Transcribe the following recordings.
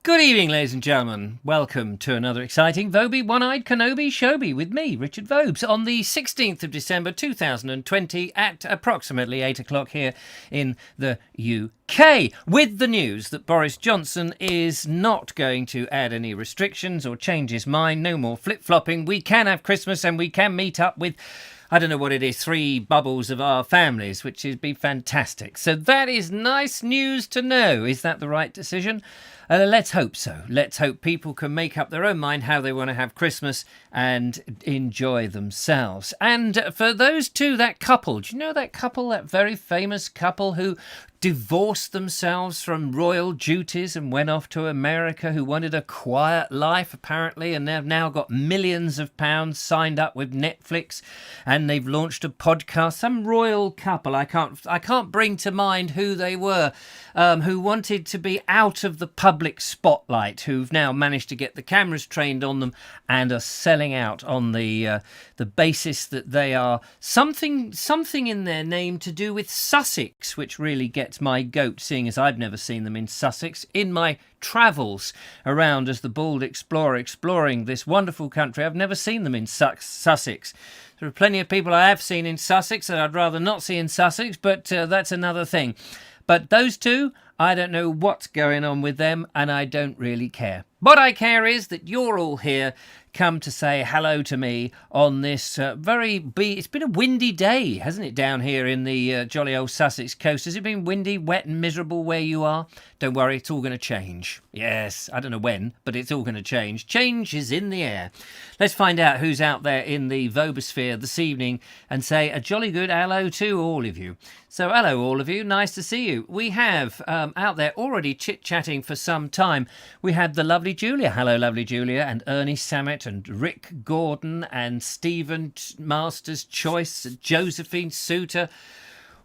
Good evening, ladies and gentlemen. Welcome to another exciting Vobie One-Eyed Kenobi Showbie with me, Richard Vobes, on the 16th of December 2020 at approximately 8 o'clock here in the UK, with the news that Boris Johnson is not going to add any restrictions or change his mind. No more flip-flopping. We can have Christmas and we can meet up with, I don't know what it is, 3 bubbles of our families, which would be fantastic. So that is nice news to know. Is that the right decision? Let's hope so. Let's hope people can make up their own mind how they want to have Christmas and enjoy themselves. And for those two, that couple, do you know that couple, that very famous couple who divorced themselves from royal duties and went off to America, who wanted a quiet life apparently, and they've now got millions of pounds signed up with Netflix, and they've launched a podcast. Some royal couple, I can't bring to mind who they were, who wanted to be out of the public spotlight, who've now managed to get the cameras trained on them and are selling out on the basis that they are something in their name to do with Sussex, which really gets my goat, seeing as I've never seen them in Sussex. In my travels around as the bald explorer exploring this wonderful country, I've never seen them in Sussex. There are plenty of people I have seen in Sussex that I'd rather not see in Sussex, but that's another thing. But those two, I don't know what's going on with them, and I don't really care. What I care is that you're all here, come to say hello to me on this it's been a windy day, hasn't it, down here in the jolly old Sussex coast? Has it been windy, wet and miserable where you are? Don't worry, it's all going to change. Yes, I don't know when, but it's all going to change. Change is in the air. Let's find out who's out there in the Vobosphere this evening and say a jolly good hello to all of you. So hello all of you, nice to see you. We have out there already chit-chatting for some time. We had the lovely Julia. Hello, lovely Julia, and Ernie Samet and Rick Gordon and Stephen Masters Choice and Josephine Suter.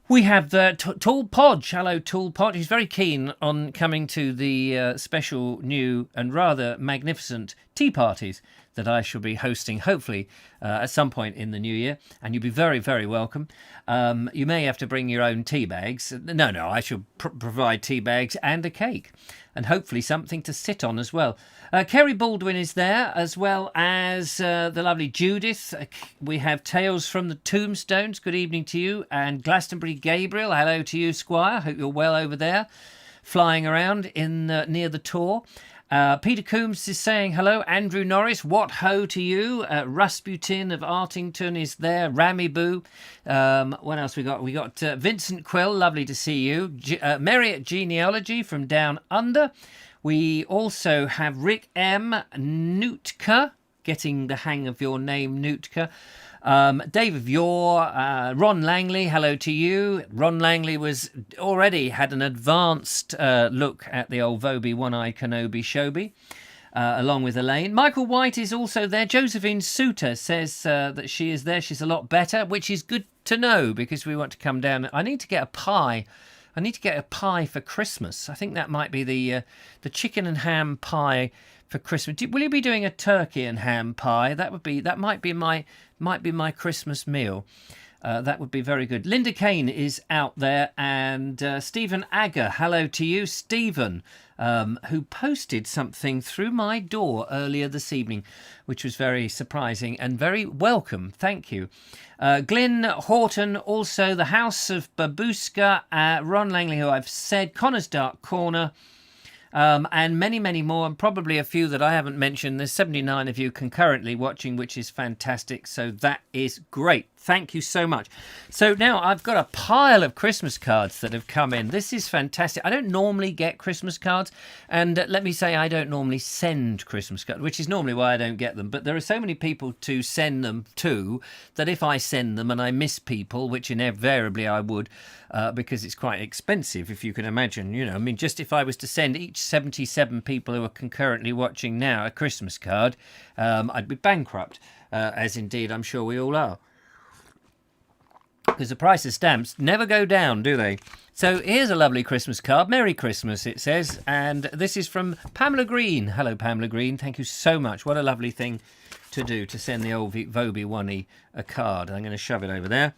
We have the Tall Podge. Hello, Tall Podge. He's very keen on coming to the special new and rather magnificent tea parties that I shall be hosting, hopefully, at some point in the new year. And you'll be very, very welcome. You may have to bring your own tea bags. No, I shall provide tea bags and a cake. And hopefully something to sit on as well. Kerry Baldwin is there, as well as the lovely Judith. We have Tales from the Tombstones. Good evening to you. And Glastonbury Gabriel. Hello to you, Squire. Hope you're well over there, flying around in near the Tor. Peter Coombs is saying hello. Andrew Norris, what ho to you. Rasputin of Artington is there. Rammy Boo. What else we got? We got Vincent Quill, lovely to see you. Mary at Genealogy from Down Under. We also have Rick M. Nootka, getting the hang of your name, Nootka. Dave of Yore, Ron Langley, hello to you. Ron Langley already had an advanced look at the old Vobie One-Eyed Kenobi Showbie, along with Elaine. Michael White is also there. Josephine Suter says that she is there. She's a lot better, which is good to know because we want to come down. I need to get a pie. I need to get a pie for Christmas. I think that might be the chicken and ham pie for Christmas. Will you be doing a turkey and ham pie? That might be my Christmas meal. That would be very good. Linda Kane is out there, and Stephen Agger. Hello to you, Stephen, who posted something through my door earlier this evening, which was very surprising and very welcome. Thank you. Glyn Horton, also the House of Babushka, Ron Langley, who I've said, Connor's Dark Corner, and many, many more, and probably a few that I haven't mentioned. There's 79 of you concurrently watching, which is fantastic. So that is great. Thank you so much. So now I've got a pile of Christmas cards that have come in. This is fantastic. I don't normally get Christmas cards, and let me say I don't normally send Christmas cards, which is normally why I don't get them. But there are so many people to send them to that if I send them and I miss people, which invariably I would, because it's quite expensive, if you can imagine. You know, I mean, just if I was to send each 77 people who are concurrently watching now a Christmas card, I'd be bankrupt, as indeed I'm sure we all are. Because the price of stamps never go down, do they? So here's a lovely Christmas card. Merry Christmas, it says. And this is from Pamela Green. Hello, Pamela Green. Thank you so much. What a lovely thing to do, to send the old Vobes 1E a card. I'm going to shove it over there.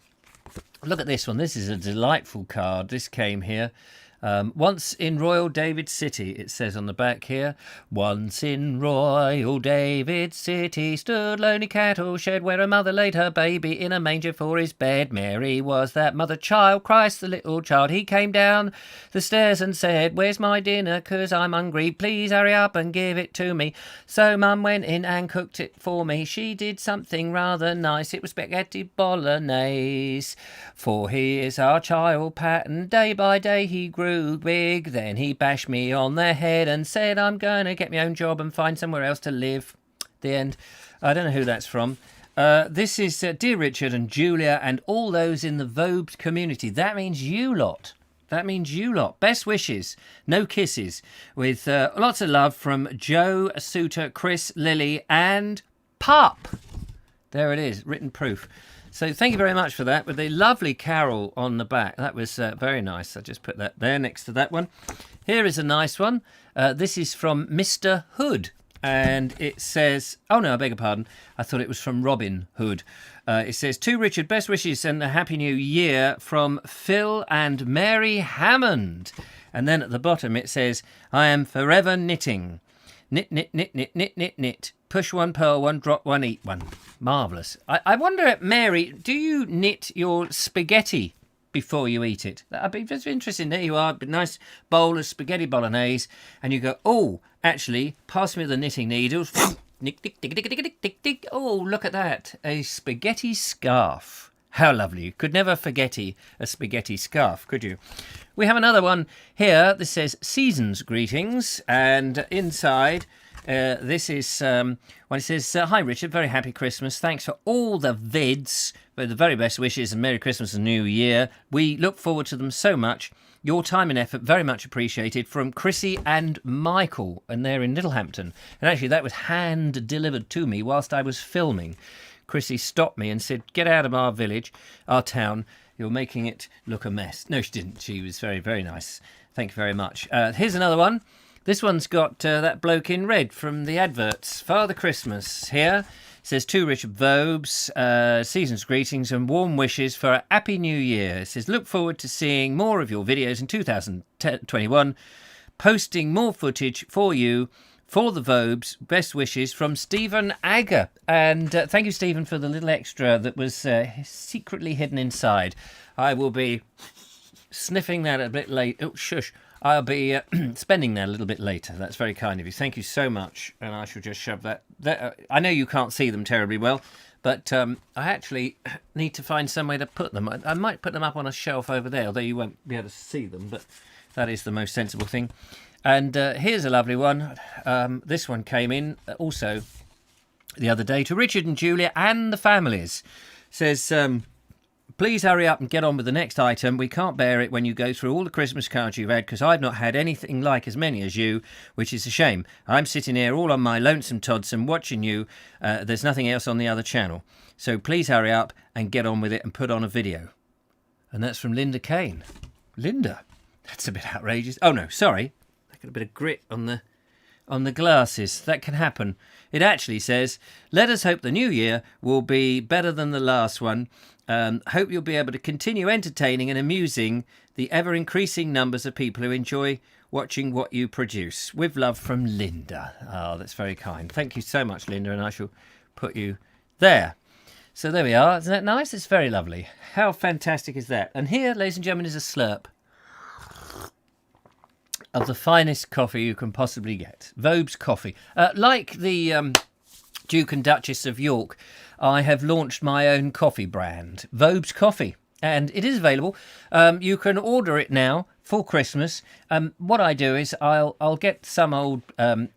Look at this one. This is a delightful card. This came here. Once in Royal David City, it says on the back here. Once in Royal David City stood lonely cattle shed where a mother laid her baby in a manger for his bed. Mary was that mother child, Christ the little child. He came down the stairs and said, "Where's my dinner? 'Cause I'm hungry. Please hurry up and give it to me." So Mum went in and cooked it for me. She did something rather nice. It was spaghetti bolognese. For he is our child, Pat, and day by day he grew big. Then he bashed me on the head and said, "I'm going to get my own job and find somewhere else to live." The end. I don't know who that's from. This is Dear Richard and Julia and all those in the Vobes community. That means you lot. That means you lot. Best wishes. No kisses. With lots of love from Joe, Suter, Chris, Lily and Pup. There it is. Written proof. So thank you very much for that, with the lovely carol on the back. That was very nice. I just put that there next to that one. Here is a nice one. This is from Mr. Hood, and it says... Oh, no, I beg your pardon. I thought it was from Robin Hood. It says, "To Richard, best wishes and a happy new year from Phil and Mary Hammond." And then at the bottom it says, "I am forever knitting. Knit, knit, knit, knit, knit, knit, knit. Push one, purl one, drop one, eat one." Marvellous. I wonder, Mary, do you knit your spaghetti before you eat it? That'd be just interesting. There you are, a nice bowl of spaghetti bolognese, and you go, "Oh, actually, pass me the knitting needles." Nick, nick, nick, nick, nick, nick, nick. Oh, look at that. A spaghetti scarf. How lovely. You could never forget a spaghetti scarf, could you? We have another one here. This says, "Season's greetings," and inside... this is when it says, "Hi Richard, very happy Christmas. Thanks for all the vids, with the very best wishes and Merry Christmas and New Year. We look forward to them so much. Your time and effort very much appreciated, from Chrissy and Michael," and they're in Littlehampton. And actually that was hand delivered to me whilst I was filming. Chrissy stopped me and said, "Get out of our village, our town. You're making it look a mess." No, she didn't. She was very, very nice. Thank you very much. Here's another one. This one's got that bloke in red from the adverts. "Father Christmas" here. It says, "To Richard Vobes, season's greetings and warm wishes for a happy new year." It says, "Look forward to seeing more of your videos in 2021. Posting more footage for you for the Vobes. Best wishes from Stephen Agger." And thank you, Stephen, for the little extra that was secretly hidden inside. I will be sniffing that a bit late. Oh, shush. I'll be spending that a little bit later. That's very kind of you. Thank you so much. And I shall just shove that... I know you can't see them terribly well, but I actually need to find somewhere to put them. I might put them up on a shelf over there, although you won't be able to see them, but that is the most sensible thing. And here's a lovely one. This one came in also the other day. "To Richard and Julia and the families." Says... "Please hurry up and get on with the next item. We can't bear it when you go through all the Christmas cards you've had, because I've not had anything like as many as you, which is a shame. I'm sitting here all on my lonesome Todsome watching you. There's nothing else on the other channel. So please hurry up and get on with it and put on a video." And that's from Linda Kane. Linda? That's a bit outrageous. Oh, no, sorry. I got a bit of grit on the glasses. That can happen. It actually says, "Let us hope the new year will be better than the last one. Hope you'll be able to continue entertaining and amusing the ever-increasing numbers of people who enjoy watching what you produce. With love, from Linda. Oh, that's very kind. Thank you so much, Linda, and I shall put you there. So there we are. Isn't that nice? It's very lovely. How fantastic is that? And here, ladies and gentlemen, is a slurp of the finest coffee you can possibly get. Vobes coffee. Like the Duke and Duchess of York, I have launched my own coffee brand, Vobes Coffee, and it is available. You can order it now for Christmas. What I do is I'll get some old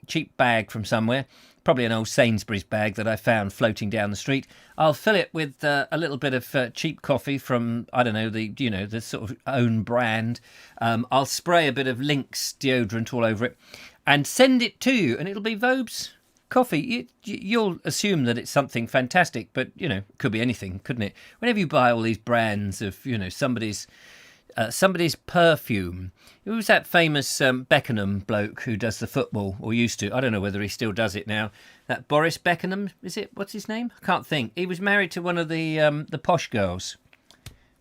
cheap bag from somewhere, probably an old Sainsbury's bag that I found floating down the street. I'll fill it with a little bit of cheap coffee from, I don't know, the sort of own brand. I'll spray a bit of Lynx deodorant all over it and send it to you, and it'll be Vobes coffee. You'll assume that it's something fantastic, but, it could be anything, couldn't it? Whenever you buy all these brands of, somebody's perfume. Who was that famous Beckenham bloke who does the football, or used to? I don't know whether he still does it now. That Boris Beckenham, is it? What's his name? I can't think. He was married to one of the Posh Girls,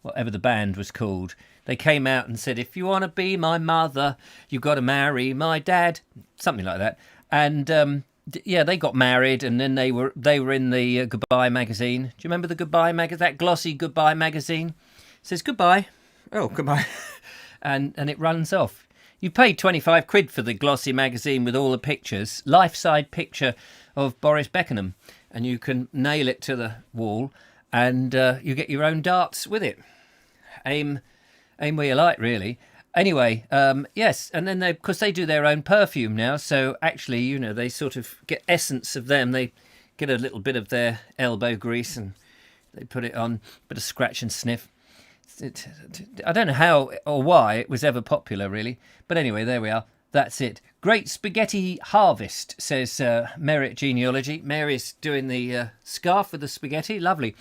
whatever the band was called. They came out and said, if you want to be my mother, you've got to marry my dad. Something like that. And yeah, they got married, and then they were in the Goodbye magazine. Do you remember the Goodbye magazine? That glossy Goodbye magazine? It says goodbye. Oh, goodbye. and it runs off. You paid 25 quid for the glossy magazine with all the pictures, life-size picture of Boris Beckenham, and you can nail it to the wall, and you get your own darts with it. Aim where you like, really. Anyway, yes, and then because they do their own perfume now, so actually, they sort of get essence of them. They get a little bit of their elbow grease and they put it on, a bit of scratch and sniff. I don't know how or why it was ever popular, really. But anyway, there we are. That's it. Great spaghetti harvest, says Merit Genealogy. Mary's doing the scarf with the spaghetti. Lovely.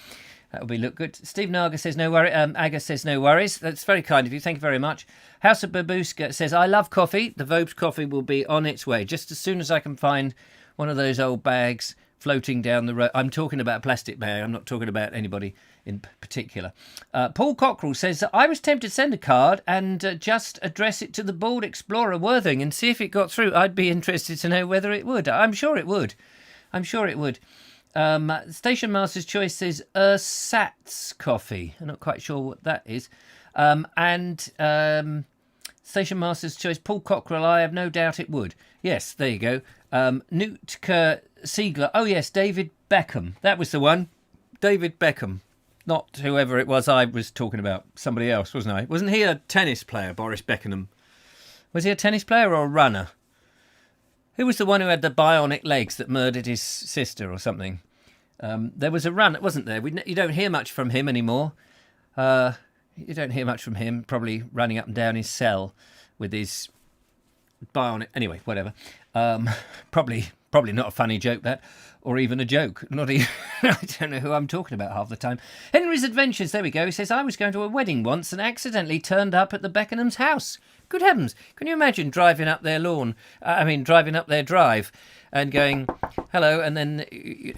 That'll look good. Steve Naga says no worry. Aga says no worries. That's very kind of you. Thank you very much. House of Babushka says, I love coffee. The Vobes coffee will be on its way just as soon as I can find one of those old bags floating down the road. I'm talking about a plastic bag. I'm not talking about anybody in particular. Paul Cockrell says that I was tempted to send a card and just address it to the Bald Explorer Worthing and see if it got through. I'd be interested to know whether it would. I'm sure it would. Station Master's Choice says Ersatz coffee. I'm not quite sure what that is. Station Master's Choice, Paul Cockrell, I have no doubt it would. Yes, there you go. Nootka Siegler. Oh, yes, David Beckham. That was the one. David Beckham. Not whoever it was I was talking about. Somebody else, wasn't I? Wasn't he a tennis player, Boris Beckenham? Was he a tennis player or a runner? Who was the one who had the bionic legs that murdered his sister or something? There was a runner, wasn't there? You don't hear much from him anymore. You don't hear much from him, probably running up and down his cell with his bionic... Anyway, whatever. Probably not a funny joke, that. Or even a joke. Not even... I don't know who I'm talking about half the time. Henry's Adventures, there we go. He says, I was going to a wedding once and accidentally turned up at the Beckenham's house. Good heavens. Can you imagine driving up their lawn? Driving up their drive and going, hello, and then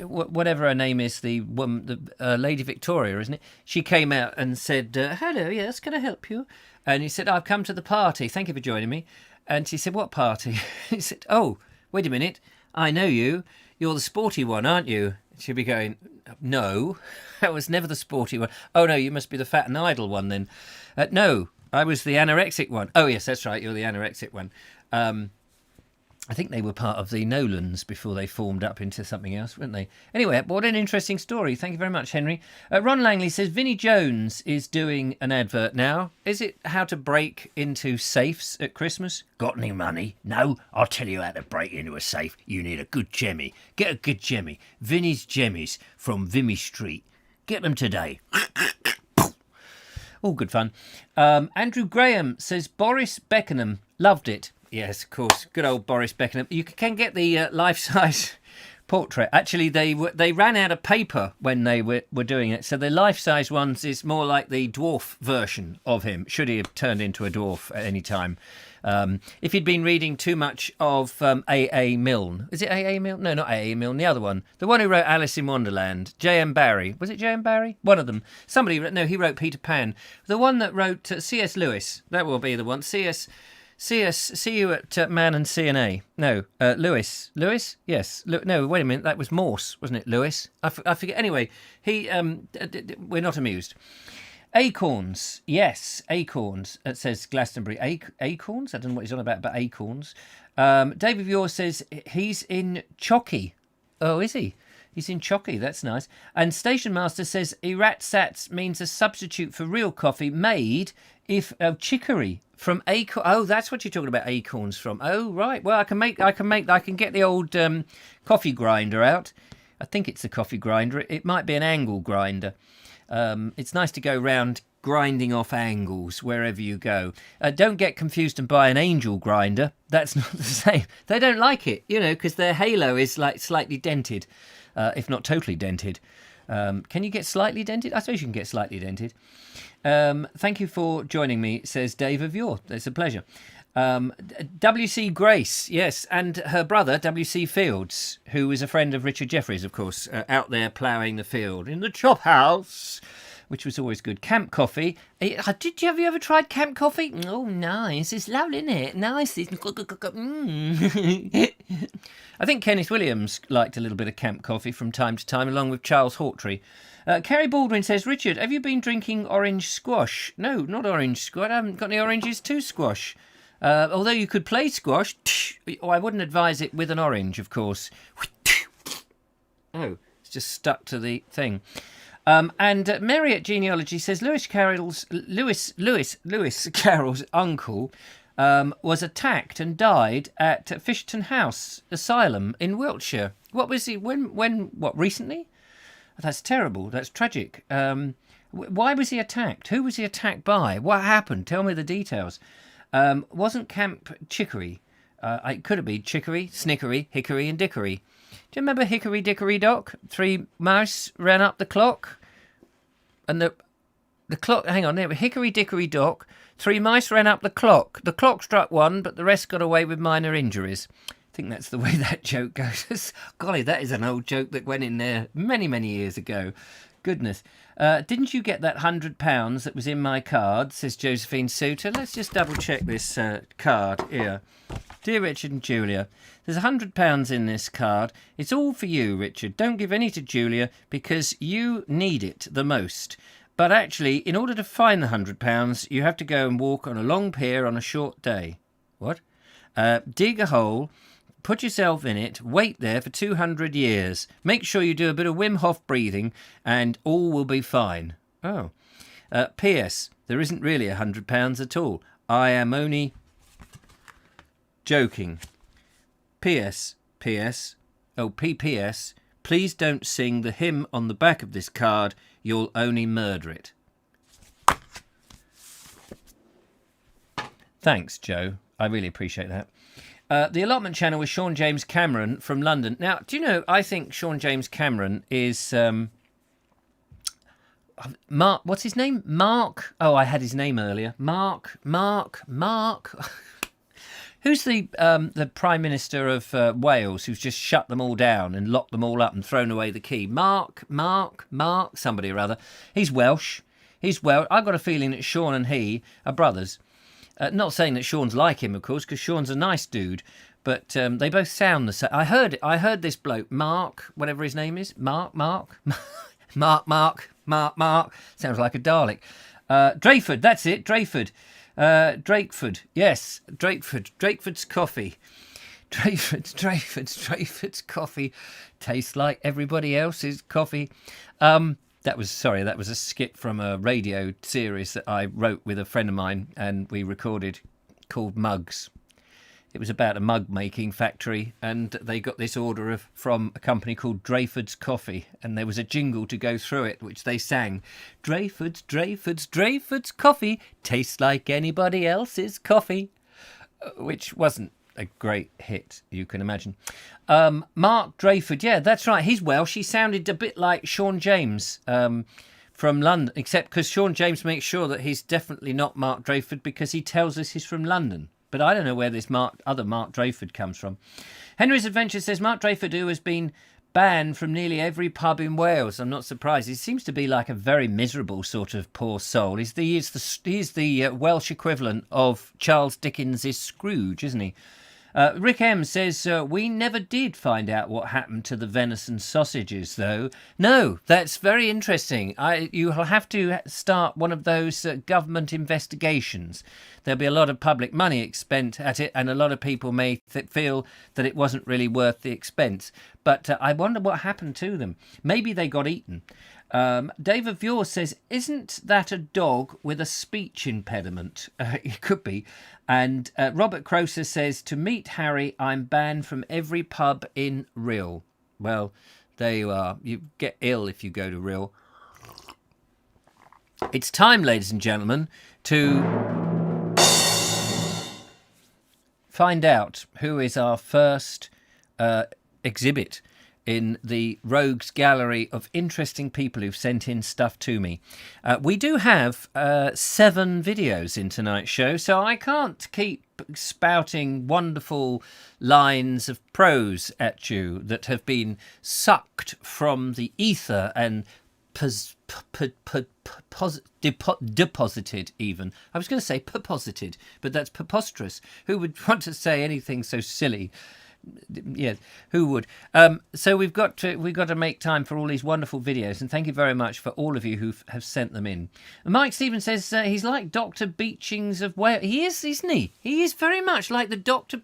whatever her name is, the woman, the Lady Victoria, isn't it? She came out and said, hello, yes, can I help you? And he said, I've come to the party. Thank you for joining me. And she said, what party? He said, oh, wait a minute. I know you. You're the sporty one, aren't you? She'd be going, no, that was never the sporty one. Oh, no, you must be the fat and idle one then. No, I was the anorexic one. Oh, yes, that's right, you're the anorexic one. I think they were part of the Nolans before they formed up into something else, weren't they? Anyway, what an interesting story. Thank you very much, Henry. Ron Langley says, Vinnie Jones is doing an advert now. Is it how to break into safes at Christmas? Got any money? No, I'll tell you how to break into a safe. You need a good jemmy. Get a good jemmy. Vinnie's Jemmies from Vimy Street. Get them today. All good fun. Andrew Graham says, Boris Beckenham loved it. Yes, of course. Good old Boris Beckenham. You can get the life-size portrait. Actually, they ran out of paper when they were doing it, so the life-size ones is more like the dwarf version of him, should he have turned into a dwarf at any time. If he'd been reading too much of A.A. Milne. Is it A.A. Milne? No, not A.A. Milne, the other one. The one who wrote Alice in Wonderland. J.M. Barrie. Was it J.M. Barrie? One of them. No, he wrote Peter Pan. The one that wrote C.S. Lewis. That will be the one. See you at Man and C&A. No, Lewis. Lewis? Yes. No, wait a minute. That was Morse, wasn't it? Lewis? I forget. Anyway, we're not amused. Acorns. Yes, acorns. It says Glastonbury. Acorns? I don't know what he's on about, but acorns. David Vure says he's in Chocky. Oh, is he? He's in Chocky. That's nice. And Station Master says Eratsats means a substitute for real coffee made of chicory from acorn. Oh, that's what you're talking about acorns from. Oh, right. Well, I can get the old coffee grinder out. I think it's a coffee grinder. It might be an angle grinder. It's nice to go round grinding off angles wherever you go. Don't get confused and buy an angel grinder. That's not the same. They don't like it, because their halo is like slightly dented, if not totally dented. Can you get slightly dented? I suppose you can get slightly dented. Thank you for joining me, says Dave of Yore. It's a pleasure. W.C. Grace, yes, and her brother, W.C. Fields, who is a friend of Richard Jefferies, of course, out there ploughing the field in the chop house, which was always good. Camp coffee. Have you ever tried camp coffee? Oh, nice. It's lovely, isn't it? Nice. I think Kenneth Williams liked a little bit of camp coffee from time to time, along with Charles Hawtrey. Kerry Baldwin says, Richard, have you been drinking orange squash? No, not orange squash. I haven't got any oranges to squash. Although you could play squash, I wouldn't advise it with an orange, of course. Oh, it's just stuck to the thing. And Mary at Genealogy says Lewis Carroll's uncle was attacked and died at Fisherton House Asylum in Wiltshire. What was he? What? Recently? That's terrible. That's tragic. Why was he attacked? Who was he attacked by? What happened? Tell me the details. Wasn't Camp Chicory? It could have been Chicory, Snickery, Hickory and Dickory. Do you remember Hickory Dickory Dock? 3 mice ran up the clock. And the clock... Hang on, there. Hickory Dickory Dock. 3 mice ran up the clock. The clock struck 1, but the rest got away with minor injuries. I think that's the way that joke goes. Golly, that is an old joke that went in there many, many years ago. Goodness. Didn't you get that £100 that was in my card, says Josephine Suter. Let's just double check this card here. Dear Richard and Julia, there's £100 in this card. It's all for you, Richard. Don't give any to Julia because you need it the most. But actually, in order to find the £100, you have to go and walk on a long pier on a short day. What? Dig a hole, put yourself in it, wait there for 200 years. Make sure you do a bit of Wim Hof breathing and all will be fine. Oh. P.S. There isn't really £100 at all. I am only joking. P.S. P.S. Oh, P.P.S. Please don't sing the hymn on the back of this card. You'll only murder it. Thanks, Joe. I really appreciate that. The allotment channel was Sean James Cameron from London. Now, do you know, I think Sean James Cameron is... Mark, what's his name? Mark. Oh, I had his name earlier. Mark. Who's the Prime Minister of Wales who's just shut them all down and locked them all up and thrown away the key? Mark, somebody or other. He's Welsh. I've got a feeling that Sean and he are brothers. Not saying that Sean's like him, of course, because Sean's a nice dude, but they both sound the same. I heard this bloke, Mark, whatever his name is. Mark. Sounds like a Dalek. Drayford, that's it, Drayford. Drakeford, yes, Drakeford's coffee. Drayford's coffee tastes like everybody else's coffee. That was a skit from a radio series that I wrote with a friend of mine and we recorded called Mugs. It was about a mug making factory and they got this order from a company called Drayford's Coffee and there was a jingle to go through it which they sang. Drayford's coffee tastes like anybody else's coffee. Which wasn't a great hit, you can imagine. Mark Drayford, yeah, that's right. He's Welsh. He sounded a bit like Sean James from London, except because Sean James makes sure that he's definitely not Mark Drayford because he tells us he's from London. But I don't know where this other Mark Drayford comes from. Henry's Adventure says Mark Drayford, who has been banned from nearly every pub in Wales. I'm not surprised. He seems to be like a very miserable sort of poor soul. He's the Welsh equivalent of Charles Dickens's Scrooge, isn't he? Rick M says, we never did find out what happened to the venison sausages, though. No, that's very interesting. You'll have to start one of those government investigations. There'll be a lot of public money spent at it, and a lot of people may feel that it wasn't really worth the expense. But I wonder what happened to them. Maybe they got eaten. David Vure says, isn't that a dog with a speech impediment? It could be. And Robert Croser says, to meet Harry, I'm banned from every pub in Rhyl. Well, there you are. You get ill if you go to Rhyl. It's time, ladies and gentlemen, to find out who is our first exhibit in the Rogues Gallery of interesting people who've sent in stuff to me. We do have 7 videos in tonight's show, so I can't keep spouting wonderful lines of prose at you that have been sucked from the ether and deposited even. I was going to say preposited, but that's preposterous. Who would want to say anything so silly? Yes, who would? So we've got to make time for all these wonderful videos, and thank you very much for all of you who have sent them in. Mike Stevens says he's like Dr. Beechings of Wales. He is, isn't he? He is very much like the Dr.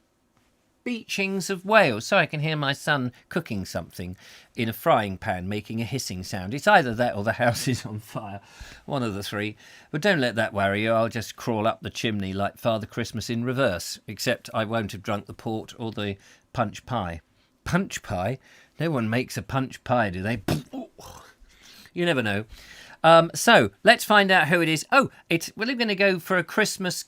Beechings of Wales. So I can hear my son cooking something in a frying pan, making a hissing sound. It's either that or the house is on fire, one of the three. But don't let that worry you. I'll just crawl up the chimney like Father Christmas in reverse, except I won't have drunk the port or the punch pie. Punch pie? No one makes a punch pie, do they? You never know. So let's find out who it is. We're going to go for a Christmas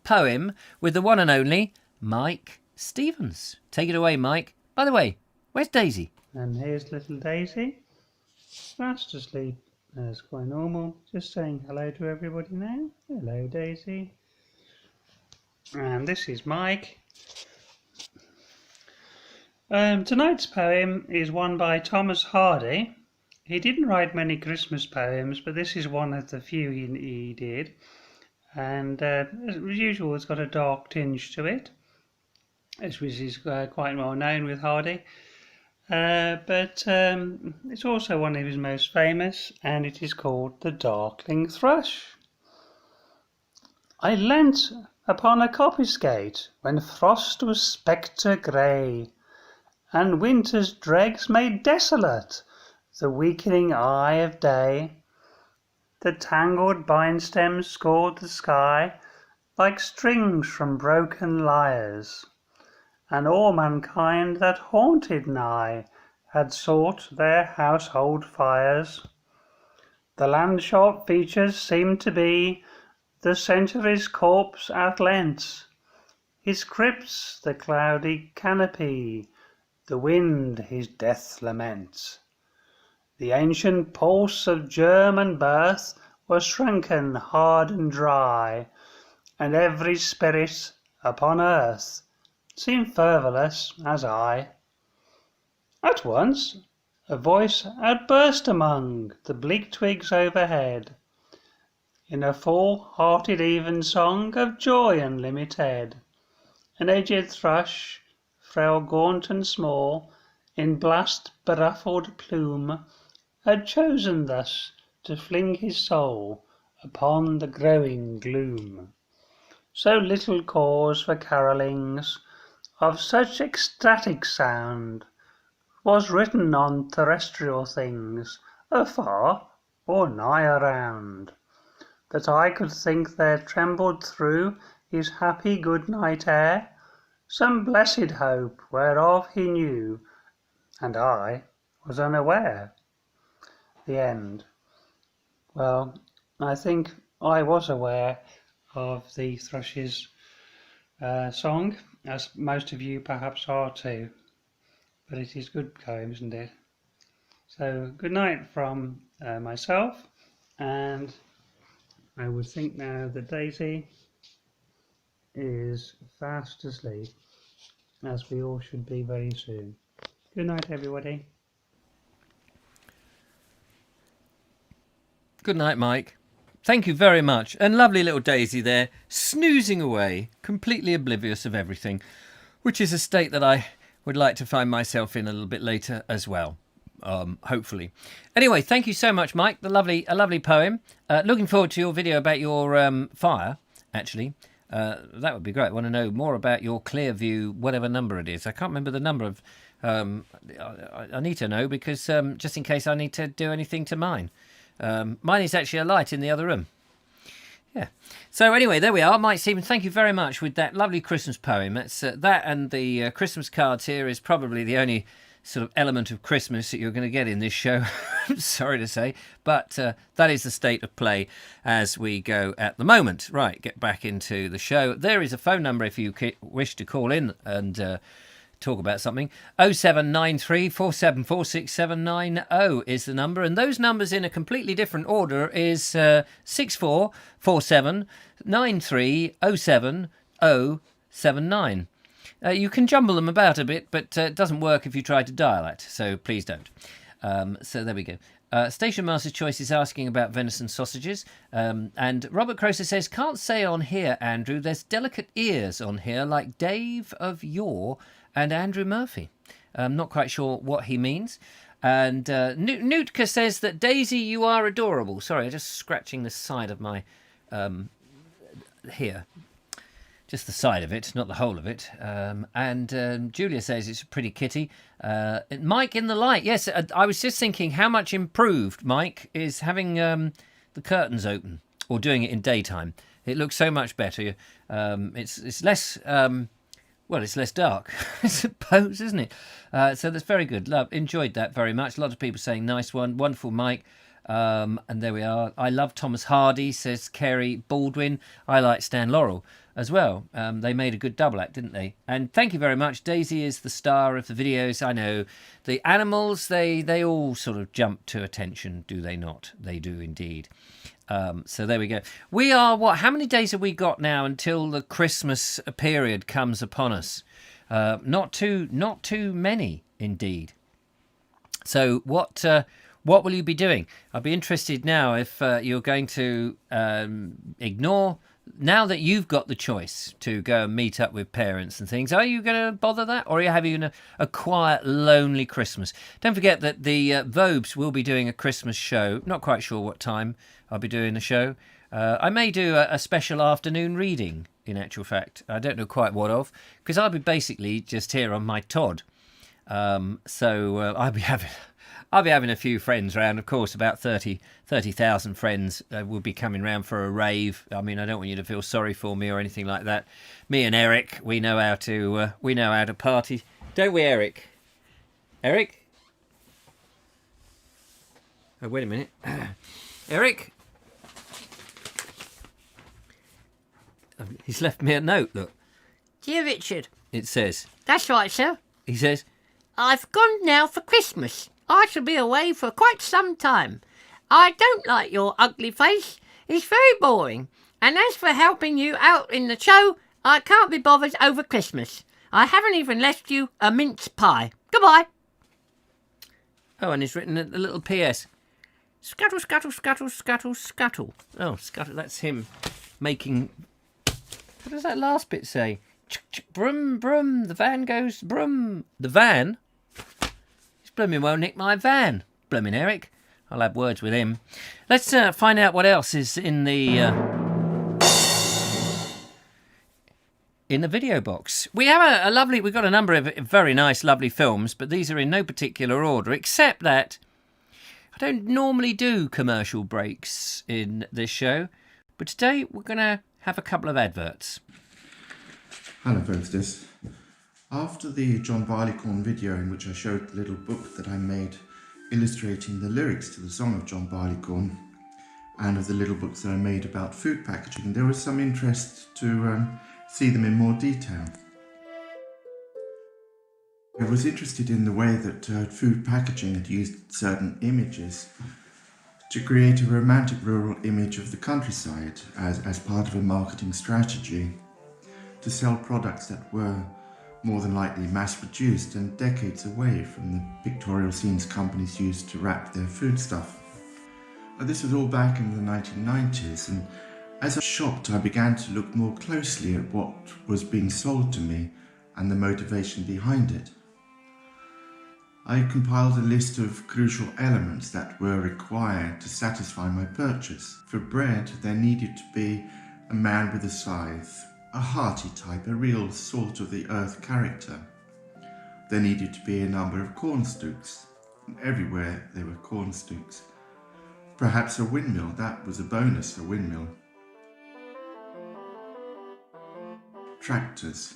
poem with the one and only Mike Stevens. Take it away, Mike. By the way, where's Daisy? And here's little Daisy, fast asleep as quite normal. Just saying hello to everybody now. Hello, Daisy. And this is Mike. Tonight's poem is one by Thomas Hardy. He didn't write many Christmas poems, but this is one of the few he did. And as usual, it's got a dark tinge to it, which is quite well known with Hardy. But it's also one of his most famous, and it is called The Darkling Thrush. I leant upon a coppice gate when frost was spectre grey, and winter's dregs made desolate the weakening eye of day. The tangled vine stems scored the sky like strings from broken lyres, and all mankind that haunted nigh had sought their household fires. The land-sharp features seemed to be the century's corpse outleant, his crypts the cloudy canopy, the wind his death lament. The ancient pulse of germ and birth was shrunken hard and dry, and every spirit upon earth seemed fervorless as I. At once a voice outburst among the bleak twigs overhead, in a full-hearted evensong of joy unlimited. An aged thrush, frail, gaunt, and small, in blast beruffled plume, had chosen thus to fling his soul upon the growing gloom. So little cause for carollings of such ecstatic sound was written on terrestrial things, afar or nigh around, that I could think there trembled through his happy good night air some blessed hope whereof he knew, and I was unaware. The end. Well, I think I was aware of the thrush's song, as most of you perhaps are too. But it is good going, isn't it? So good night from myself, and I would think now that Daisy is fast asleep, as we all should be very soon. Good night, everybody. Good night, Mike. Thank you very much. And lovely little Daisy there, snoozing away, completely oblivious of everything, which is a state that I would like to find myself in a little bit later as well. Hopefully. Anyway, thank you so much, Mike. A lovely poem. Looking forward to your video about your fire, actually. That would be great. I want to know more about your Clearview, whatever number it is. I can't remember the number of... I need to know because just in case I need to do anything to mine. Mine is actually a light in the other room. Yeah. So anyway, there we are. Mike Stephen, thank you very much with that lovely Christmas poem. That's that, and the Christmas cards here is probably the only sort of element of Christmas that you're going to get in this show. Sorry to say, but that is the state of play as we go at the moment. Right, get back into the show. There is a phone number if you wish to call in and talk about something. 0793 4746 is the number, and those numbers in a completely different order is 6447 9307 you can jumble them about a bit, but it doesn't work if you try to dial it, so please don't. So there we go. Station Master's Choice is asking about venison sausages, and Robert Croser says, can't say on here, Andrew, there's delicate ears on here like Dave of Yore and Andrew Murphy. I'm not quite sure what he means. And Nootka says that Daisy, you are adorable. Sorry, I'm just scratching the side of my... here. Just the side of it, not the whole of it. And Julia says it's a pretty kitty. Mike in the light. Yes, I was just thinking how much improved Mike is having the curtains open or doing it in daytime. It looks so much better. It's less... well, it's less dark, I suppose, isn't it? So that's very good. Enjoyed that very much. A lot of people saying nice one. Wonderful, Mike. And there we are. I love Thomas Hardy, says Kerry Baldwin. I like Stan Laurel as well. They made a good double act, didn't they? And thank you very much. Daisy is the star of the videos. I know the animals, they all sort of jump to attention, do they not? They do indeed. So there we go. We are, how many days have we got now until the Christmas period comes upon us? Not too many, indeed. So what will you be doing? I'll be interested now if you're going to ignore, now that you've got the choice to go and meet up with parents and things, are you going to bother that? Or are you having a quiet, lonely Christmas? Don't forget that the Vobes will be doing a Christmas show. Not quite sure what time I'll be doing the show. I may do a special afternoon reading, in actual fact. I don't know quite what of, because I'll be basically just here on my Todd. So I'll be having a few friends round, of course. About 30,000 friends will be coming round for a rave. I mean, I don't want you to feel sorry for me or anything like that. Me and Eric, we know how to party, don't we, Eric? Eric? Oh, wait a minute, Eric. He's left me a note. Look. Dear Richard. It says. That's right, sir. He says. I've gone now for Christmas. I shall be away for quite some time. I don't like your ugly face. It's very boring. And as for helping you out in the show, I can't be bothered over Christmas. I haven't even left you a mince pie. Goodbye. Oh, and he's written a little P.S. Scuttle, scuttle, scuttle, scuttle, scuttle. Oh, scuttle. That's him making... What does that last bit say? Brum, brum. The van goes brum. The van? He's blooming well nicked my van. Blooming Eric. I'll have words with him. Let's find out what else is in the video box. We have we've got a number of very nice, lovely films, but these are in no particular order, except that I don't normally do commercial breaks in this show, but today we're going to have a couple of adverts. Hello folks, after the John Barleycorn video in which I showed the little book that I made illustrating the lyrics to the song of John Barleycorn, and of the little books that I made about food packaging, there was some interest to see them in more detail. I was interested in the way that food packaging had used certain images to create a romantic rural image of the countryside as part of a marketing strategy to sell products that were more than likely mass-produced and decades away from the pictorial scenes companies used to wrap their foodstuff. This was all back in the 1990s, and as I shopped, I began to look more closely at what was being sold to me and the motivation behind it. I compiled a list of crucial elements that were required to satisfy my purchase. For bread, there needed to be a man with a scythe, a hearty type, a real salt-of-the-earth character. There needed to be a number of cornstalks. Everywhere there were cornstalks. Perhaps a windmill, that was a bonus, a windmill. Tractors,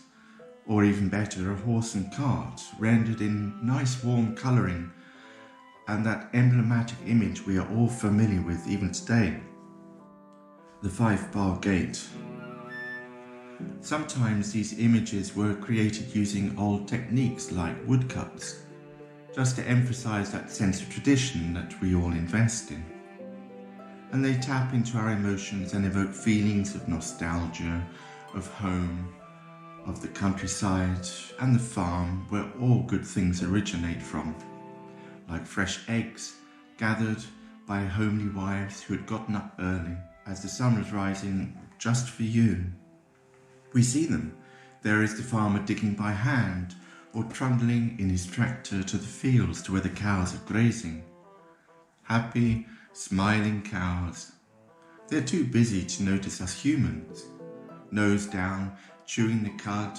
or even better, a horse and cart, rendered in nice warm colouring, and that emblematic image we are all familiar with even today, the 5-bar gate. Sometimes these images were created using old techniques like woodcuts, just to emphasise that sense of tradition that we all invest in. And they tap into our emotions and evoke feelings of nostalgia, of home, of the countryside and the farm where all good things originate from, like fresh eggs gathered by homely wives who had gotten up early as the sun was rising just for you. We see them. There is the farmer digging by hand or trundling in his tractor to the fields to where the cows are grazing. Happy, smiling cows. They're too busy to notice us humans. Nose down, chewing the cud,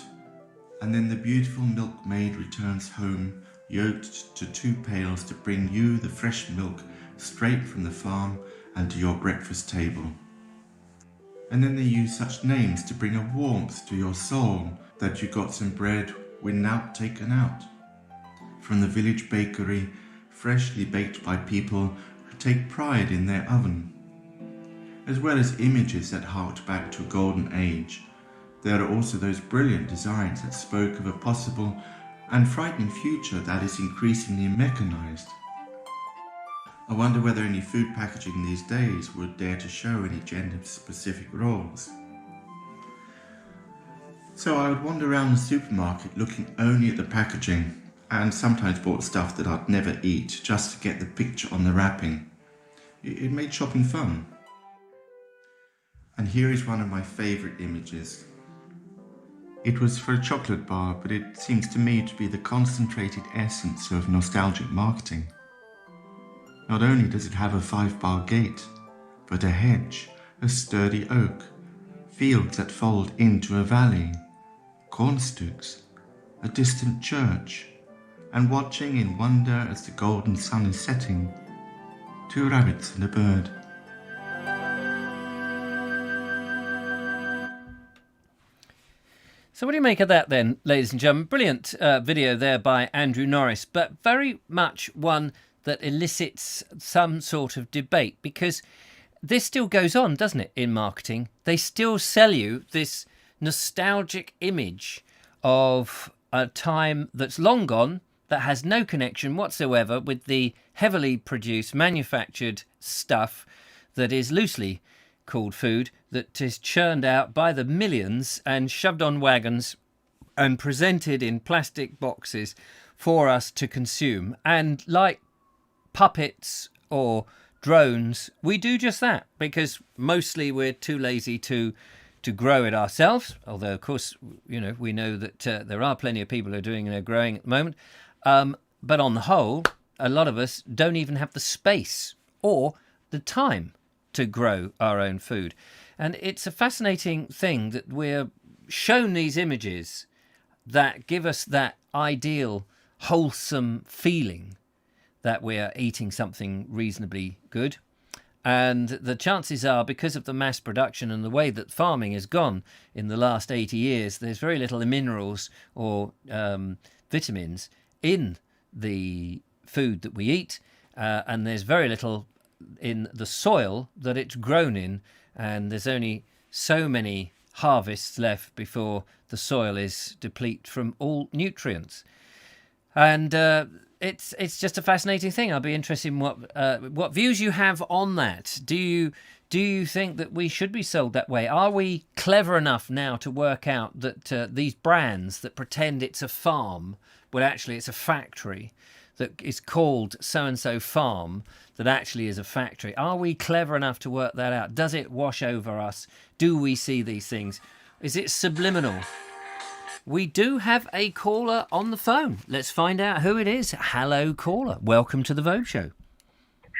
and then the beautiful milkmaid returns home, yoked to 2 pails to bring you the fresh milk straight from the farm and to your breakfast table. And then they use such names to bring a warmth to your soul that you got some bread without taken out. From the village bakery, freshly baked by people who take pride in their oven. As well as images that harked back to a golden age, there are also those brilliant designs that spoke of a possible and frightening future that is increasingly mechanized. I wonder whether any food packaging these days would dare to show any gender-specific roles. So I would wander around the supermarket looking only at the packaging, and sometimes bought stuff that I'd never eat just to get the picture on the wrapping. It made shopping fun. And here is one of my favourite images. It was for a chocolate bar, but it seems to me to be the concentrated essence of nostalgic marketing. Not only does it have a 5-bar gate, but a hedge, a sturdy oak, fields that fold into a valley, cornstalks, a distant church, and watching in wonder as the golden sun is setting, 2 rabbits and a bird. So what do you make of that then, ladies and gentlemen? Brilliant video there by Andrew Norris, but very much one that elicits some sort of debate, because this still goes on, doesn't it, in marketing? They still sell you this nostalgic image of a time that's long gone, that has no connection whatsoever with the heavily produced, manufactured stuff that is loosely called food, that is churned out by the millions and shoved on wagons and presented in plastic boxes for us to consume. And like puppets or drones, we do just that, because mostly we're too lazy to grow it ourselves, although of course, you know, we know that there are plenty of people who are doing their growing at the moment, but on the whole, a lot of us don't even have the space or the time to grow our own food. And it's a fascinating thing that we're shown these images that give us that ideal wholesome feeling that we're eating something reasonably good. And the chances are, because of the mass production and the way that farming has gone in the last 80 years, there's very little minerals or vitamins in the food that we eat, and there's very little in the soil that it's grown in, and there's only so many harvests left before the soil is depleted from all nutrients. And it's just a fascinating thing. I'll be interested in what views you have on that. Do you think that we should be sold that way? Are we clever enough now to work out that these brands that pretend it's a farm, but actually it's a factory, that is called so-and-so farm, that actually is a factory? Are we clever enough to work that out? Does it wash over us? Do we see these things? Is it subliminal? We do have a caller on the phone. Let's find out who it is. Hello, caller. Welcome to the Vogue Show.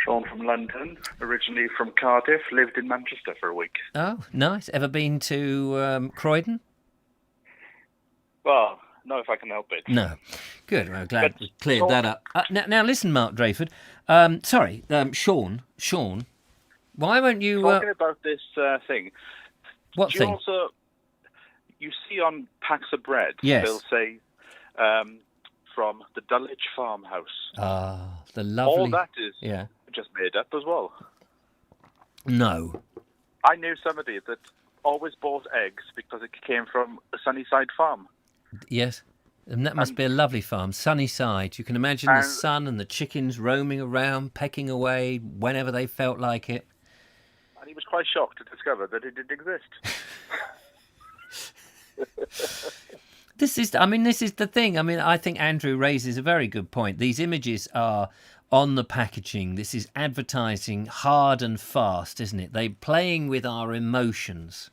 Sean from London, originally from Cardiff, lived in Manchester for a week. Oh, nice. Ever been to Croydon? Well, no, if I can help it. No. Good. Well, glad But we cleared that up. Now, listen, Mark Drayford. Sean, why won't you... Talking about this thing. What do thing? You also... You see on packs of bread, Yes. they'll say, from the Dulwich farmhouse. Ah, the lovely... All that is Yeah. just made up as well. No. I knew somebody that always bought eggs because it came from a Sunnyside farm. Yes. And that must be a lovely farm, Sunnyside. You can imagine the And- sun and the chickens roaming around, pecking away whenever they felt like it. And he was quite shocked to discover that it didn't exist. This is the thing. I mean, I think Andrew raises a very good point. These images are on the packaging. This is advertising hard and fast, isn't it? They're playing with our emotions,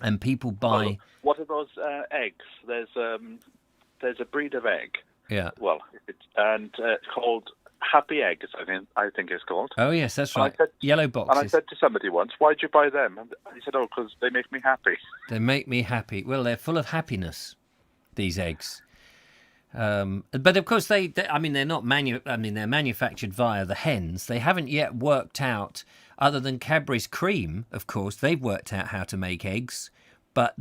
and people buy. Well, what are those eggs? There's a breed of egg. Yeah. Well, it's called Happy Eggs. I think it's called. Oh yes, that's And I right. said- Yellow And I boxes. said to somebody once, "Why'd you buy them?" And he said, "Oh, because they make me happy." They make me happy. Well, they're full of happiness. These eggs. But of course, they're not they're manufactured via the hens. They haven't yet worked out, other than Cadbury's cream, of course, they've worked out how to make eggs, but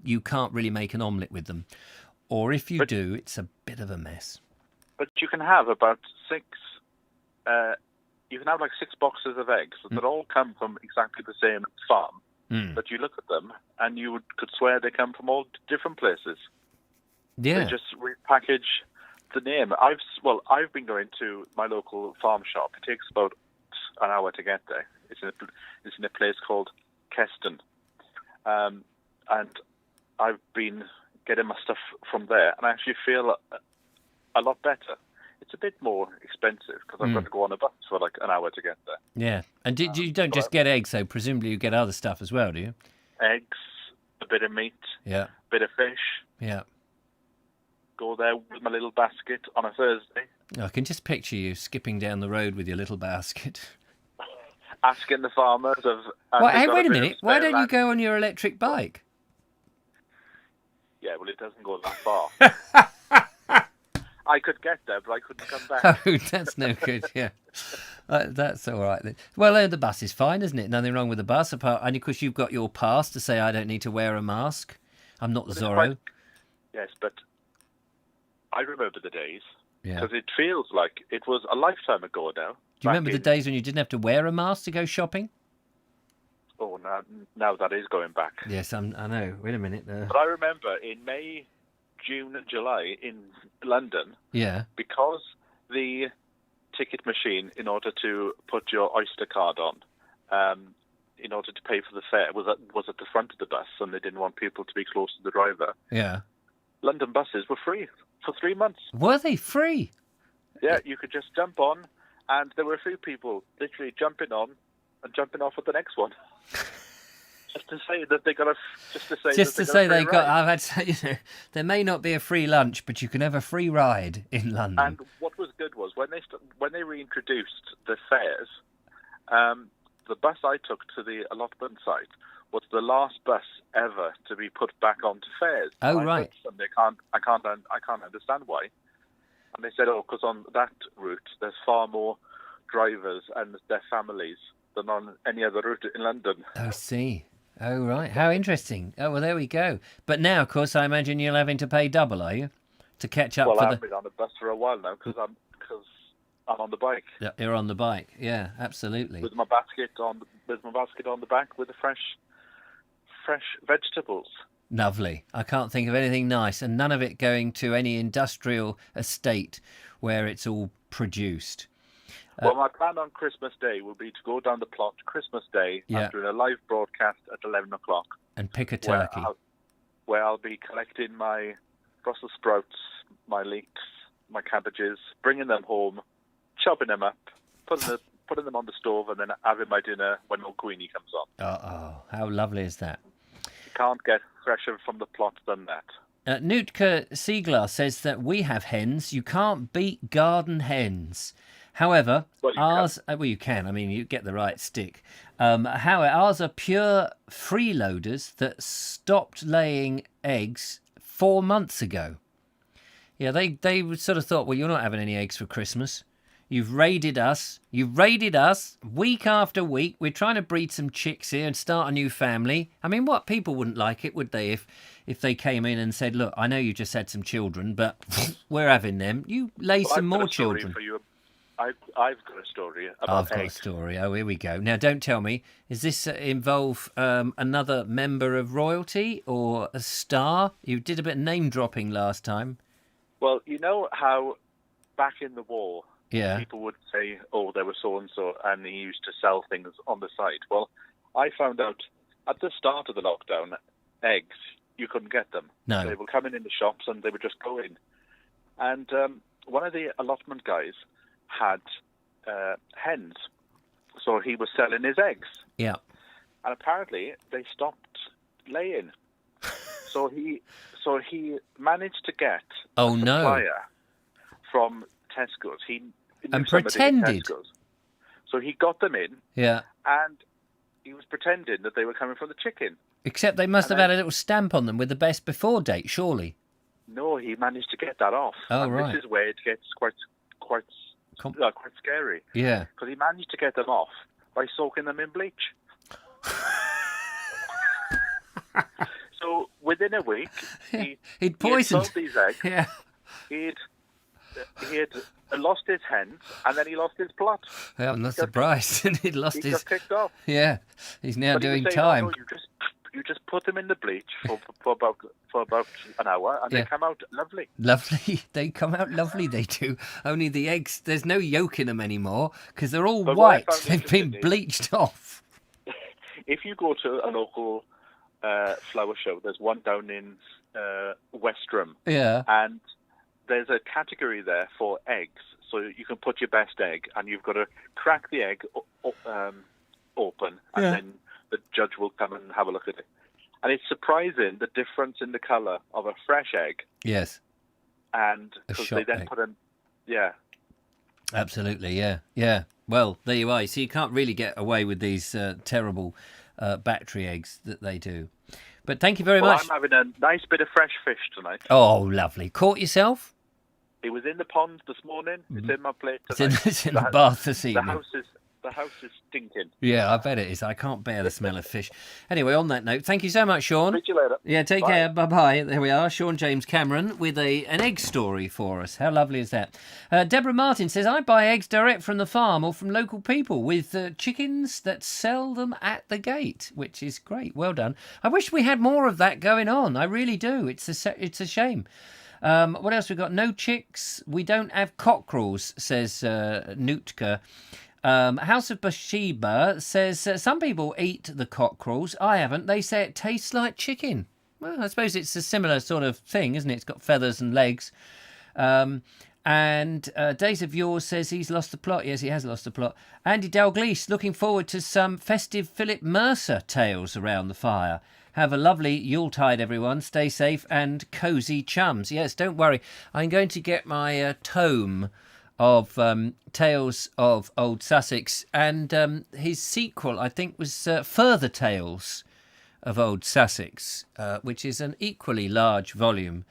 you can't really make an omelette with them. Or if you do, it's a bit of a mess. But you can have about six. You can have like 6 boxes of eggs that all come from exactly the same farm. But you look at them and you could swear they come from all different places. Yeah. They just repackage the name. I've been going to my local farm shop. It takes about an hour to get there. It's in a place called Keston, and I've been getting my stuff from there, and I actually feel a lot better. It's a bit more expensive because I've got to go on a bus for like an hour to get there. Yeah. And you don't just get eggs, though. Presumably you get other stuff as well, do you? Eggs, a bit of meat, Yeah. a bit of fish. Yeah. Go there with my little basket on a Thursday, I can just picture you skipping down the road with your little basket. asking the farmers of... Well, hey, wait a minute. Why don't you go on your electric bike? Yeah, well, it doesn't go that far. I could get there, but I couldn't come back. Oh, that's no good. Yeah, that's all right then. Well, the bus is fine, isn't it? Nothing wrong with the bus, and of course you've got your pass to say I don't need to wear a mask. I'm not Zorro. Yes, but I remember the days Yeah. because it feels like it was a lifetime ago now. Do you remember the days when you didn't have to wear a mask to go shopping? Oh, now that is going back. Yes, I know. Wait a minute. But I remember in May, June, and July in London, Yeah. because the ticket machine, in order to put your Oyster card on, in order to pay for the fare, was at the front of the bus, and they didn't want people to be close to the driver. Yeah. London buses were free for 3 months. Were they free? Yeah, you could just jump on, and there were a few people literally jumping on and jumping off at the next one. Just to say that they got a free ride. I've had, there may not be a free lunch, but you can have a free ride in London. And what was good was when they reintroduced the fares, the bus I took to the allotment site was the last bus ever to be put back onto fares. Oh, I right. said to them, I can't understand why. And they said, because on that route there's far more drivers and their families than on any other route in London. Oh, see. Oh, right. How interesting. Oh, well, there we go. But now, of course, I imagine you're having to pay double, are you? To catch up Well, for I've been on a bus for a while now because I'm on the bike You're on the bike. Yeah, absolutely. with my basket on the back with the fresh vegetables. Lovely. I can't think of anything nice, and none of it going to any industrial estate where it's all produced. Well, my plan on Christmas Day will be to go down the plot Christmas Day Yeah. and do a live broadcast at 11 o'clock. And pick a where turkey. where I'll be collecting my Brussels sprouts, my leeks, my cabbages, bringing them home, chopping them up, putting them on the stove, and then having my dinner when Old Queenie comes on. Oh, how lovely is that? You can't get fresher from the plot than that. Nootka Seaglass says that we have hens. You can't beat garden hens. However, Well, you ours... Well, you can. I mean, you get the right stick. However, ours are pure freeloaders that stopped laying eggs 4 months ago. Yeah, they sort of thought, well, you're not having any eggs for Christmas. You've raided us. You've raided us week after week. We're trying to breed some chicks here and start a new family. I mean, what, people wouldn't like it, would they, if they came in and said, look, I know you just had some children, but we're having them. You lay some more children. For you. I've got a story about I've got eggs. a story. Oh, here we go. Now, don't tell me, does this involve another member of royalty or a star? You did a bit of name dropping last time. Well, you know how back in the war, Yeah. people would say, oh, there was so-and-so, and he used to sell things on the side. Well, I found out at the start of the lockdown, eggs, you couldn't get them. No. They were coming in the shops, and they would just go in. And one of the allotment guys had hens, so he was selling his eggs. Yeah. And apparently, they stopped laying. So he managed to get Oh, a no. supplier from Tesco's. He knew And somebody at pretended. Tesco's. So he got them in, Yeah. and he was pretending that they were coming from the chicken. Except they must have And had a little stamp on them with the best before date, surely. No, he managed to get that off. Oh, and right. This is where it gets quite scary. Yeah. Because he managed to get them off by soaking them in bleach. So within a week, He'd he had poisoned. sold these eggs. Yeah. He had lost his hens, and then he lost his plot. Yeah, I'm not surprised. He'd lost He his... got kicked off. Yeah. He's now But he was doing saying, time. "Oh, no, you just put them in the bleach for about an hour, and Yeah. they come out lovely. Lovely. They come out lovely, they do. Only the eggs, there's no yolk in them anymore because they're all But what I white. found They've been interesting is- bleached off. If you go to a local flower show, there's one down in Westerham, Yeah. and there's a category there for eggs. So you can put your best egg, and you've got to crack the egg open, and Yeah. then the judge will come and have a look at it. And it's surprising the difference in the colour of a fresh egg, Yes. and A because shot they then egg. put in, yeah. Absolutely, yeah. Yeah. Well, there you are. So you can't really get away with these terrible battery eggs that they do. But thank you very Well, much. I'm having a nice bit of fresh fish tonight. Oh, lovely. Caught yourself? It was in the pond this morning. It's in my plate It's in, tonight. it's in the bath this evening. The house is stinking. Yeah, I bet it is. I can't bear the smell of fish. Anyway, on that note, thank you so much, Sean. Speak to you later. Yeah, take Bye. care. Bye-bye. There we are. Sean James Cameron with an egg story for us. How lovely is that? Deborah Martin says, I buy eggs direct from the farm or from local people with chickens that sell them at the gate, which is great. Well done. I wish we had more of that going on. I really do. It's a shame. What else we got? No chicks. We don't have cockerels, says Nootka. House of Bathsheba says some people eat the cockerels. I haven't. They say it tastes like chicken. Well, I suppose it's a similar sort of thing, isn't it? It's got feathers and legs. And Days of Yours says he's lost the plot. Yes, he has lost the plot. Andy Dalglish looking forward to some festive Philip Mercer tales around the fire. Have a lovely Yuletide, everyone. Stay safe and cosy chums. Yes, don't worry. I'm going to get my tome of Tales of Old Sussex, and his sequel, I think, was Further Tales of Old Sussex, which is an equally large volume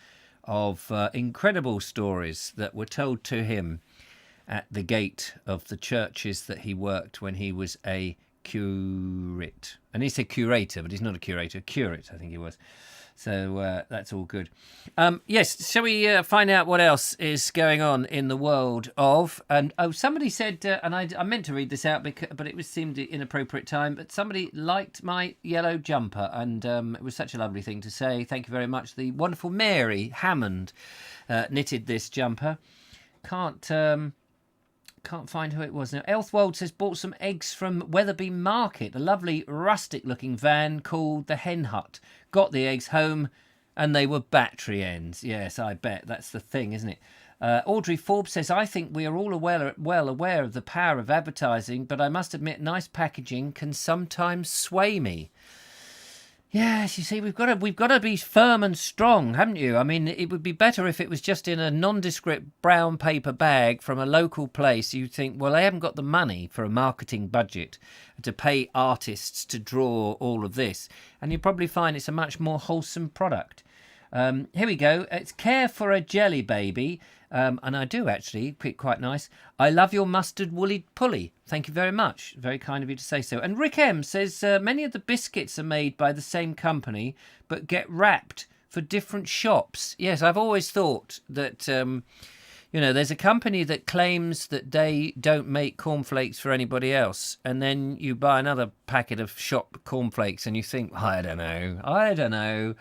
of incredible stories that were told to him at the gate of the churches that he worked when he was a curate. And he said curator, but he's not a curator, curate, I think he was. So that's all good. Yes, shall we find out what else is going on in the world of... And somebody said, and I meant to read this out, but it seemed inappropriate time, but somebody liked my yellow jumper, and it was such a lovely thing to say. Thank you very much. The wonderful Mary Hammond knitted this jumper. Can't find who it was now. Elfwold says, bought some eggs from Wetherby Market, a lovely rustic-looking van called the Hen Hut. Got the eggs home, and they were battery ends. Yes, I bet. That's the thing, isn't it? Audrey Forbes says, I think we are all well aware of the power of advertising, but I must admit nice packaging can sometimes sway me. Yes, you see, we've got to be firm and strong, haven't you? I mean, it would be better if it was just in a nondescript brown paper bag from a local place. You'd think, well, they haven't got the money for a marketing budget to pay artists to draw all of this. And you'd probably find it's a much more wholesome product. Here we go. It's Care for a Jelly Baby. And I do actually, quite nice. I love your mustard woolly pulley. Thank you very much. Very kind of you to say so. And Rick M says, many of the biscuits are made by the same company, but get wrapped for different shops. Yes, I've always thought that, there's a company that claims that they don't make cornflakes for anybody else. And then you buy another packet of shop cornflakes and you think, I don't know.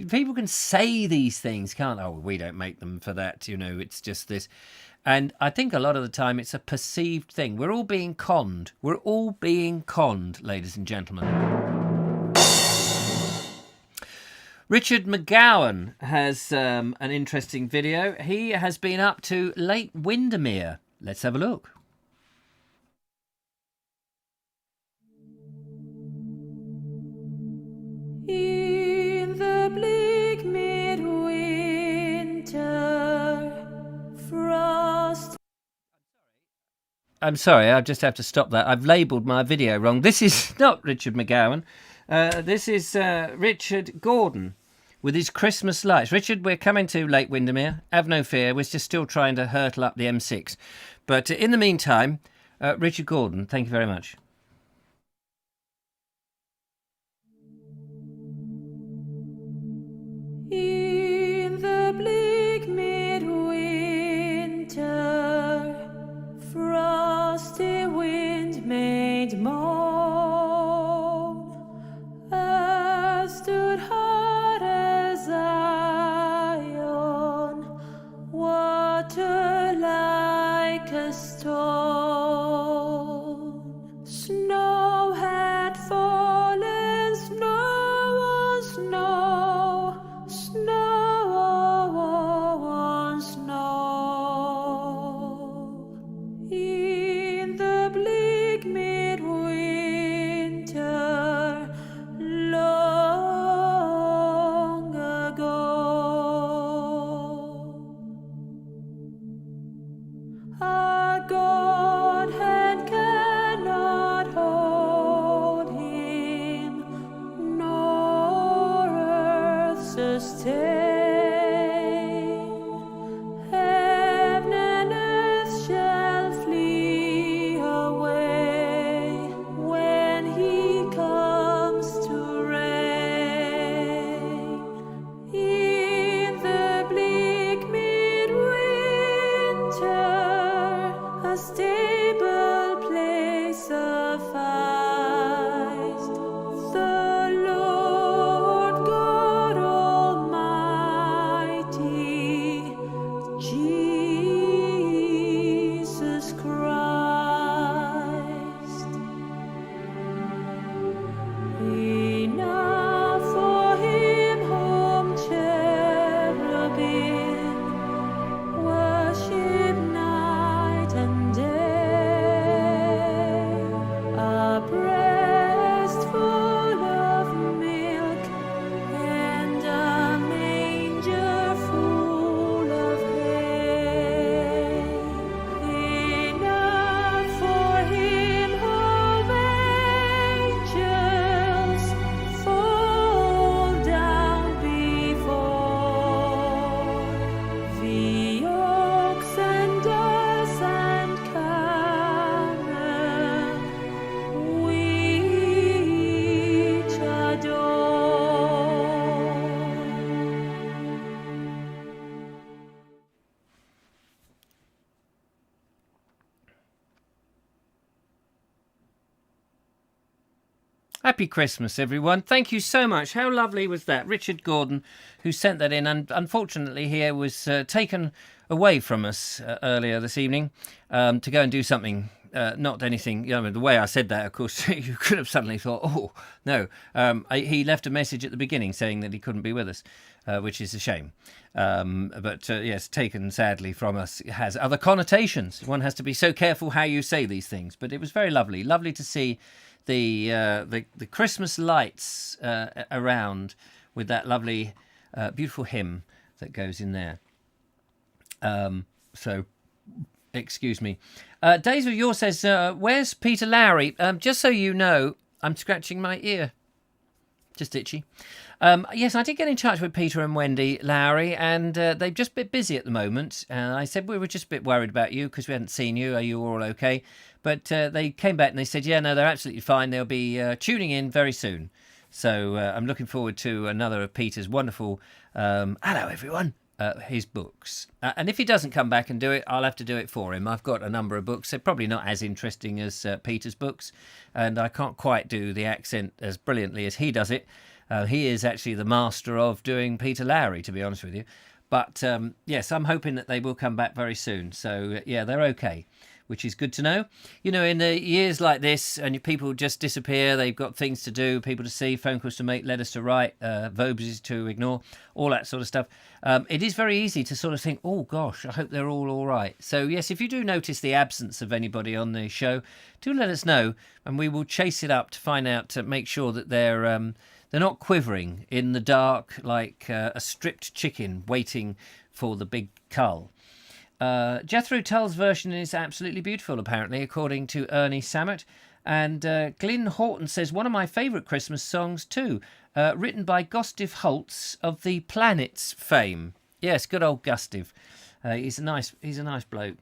People can say these things, can't they? Oh, we don't make them for that, it's just this. And I think a lot of the time it's a perceived thing. We're all being conned. Ladies and gentlemen. Richard McGowan has an interesting video. He has been up to Lake Windermere. Let's have a look. In the bleak midwinter frost. I'm sorry, I just have to stop that. I've labelled my video wrong. This is not Richard McGowan. This is Richard Gordon with his Christmas lights. Richard, we're coming to Lake Windermere. Have no fear, we're just still trying to hurtle up the M6. But in the meantime, Richard Gordon, thank you very much. In the bleak midwinter, frosty wind made moan. Earth stood hard as iron, water like a stone. Snow had fallen, snow on snow. Snow on snow. In the bleak midwinter Happy Christmas, everyone. Thank you so much. How lovely was that? Richard Gordon, who sent that in, and unfortunately here was taken away from us earlier this evening to go and do something. Not anything, the way I said that, of course, you could have suddenly thought, oh, no. He left a message at the beginning saying that he couldn't be with us, which is a shame. But yes, taken sadly from us, it has other connotations. One has to be so careful how you say these things. But it was very lovely. Lovely to see the Christmas lights around with that lovely, beautiful hymn that goes in there. So, excuse me. Days of Yore says, where's Peter Lowry? Just so you know, I'm scratching my ear. Just itchy. Yes, I did get in touch with Peter and Wendy Lowry, and they're just a bit busy at the moment. I said we were just a bit worried about you because we hadn't seen you. Are you all okay? But they came back and they said, yeah, no, they're absolutely fine. They'll be tuning in very soon. So I'm looking forward to another of Peter's wonderful, hello, everyone, his books. And if he doesn't come back and do it, I'll have to do it for him. I've got a number of books. They're probably not as interesting as Peter's books, and I can't quite do the accent as brilliantly as he does it. He is actually the master of doing Peter Lowry, to be honest with you. But yes, I'm hoping that they will come back very soon. So yeah, they're okay, which is good to know. You know, in the years like this, and people just disappear, they've got things to do, people to see, phone calls to make, letters to write, Vobes to ignore, all that sort of stuff. It is very easy to sort of think, oh gosh, I hope they're all right. So yes, if you do notice the absence of anybody on the show, do let us know, and we will chase it up to find out, to make sure that they're not quivering in the dark like a stripped chicken waiting for the big cull. Jethro Tull's version is absolutely beautiful, apparently, according to Ernie Sammett. And Glyn Horton says, one of my favourite Christmas songs too, written by Gustive Holtz of the Planets fame. Yes, good old Gustive. He's a nice bloke.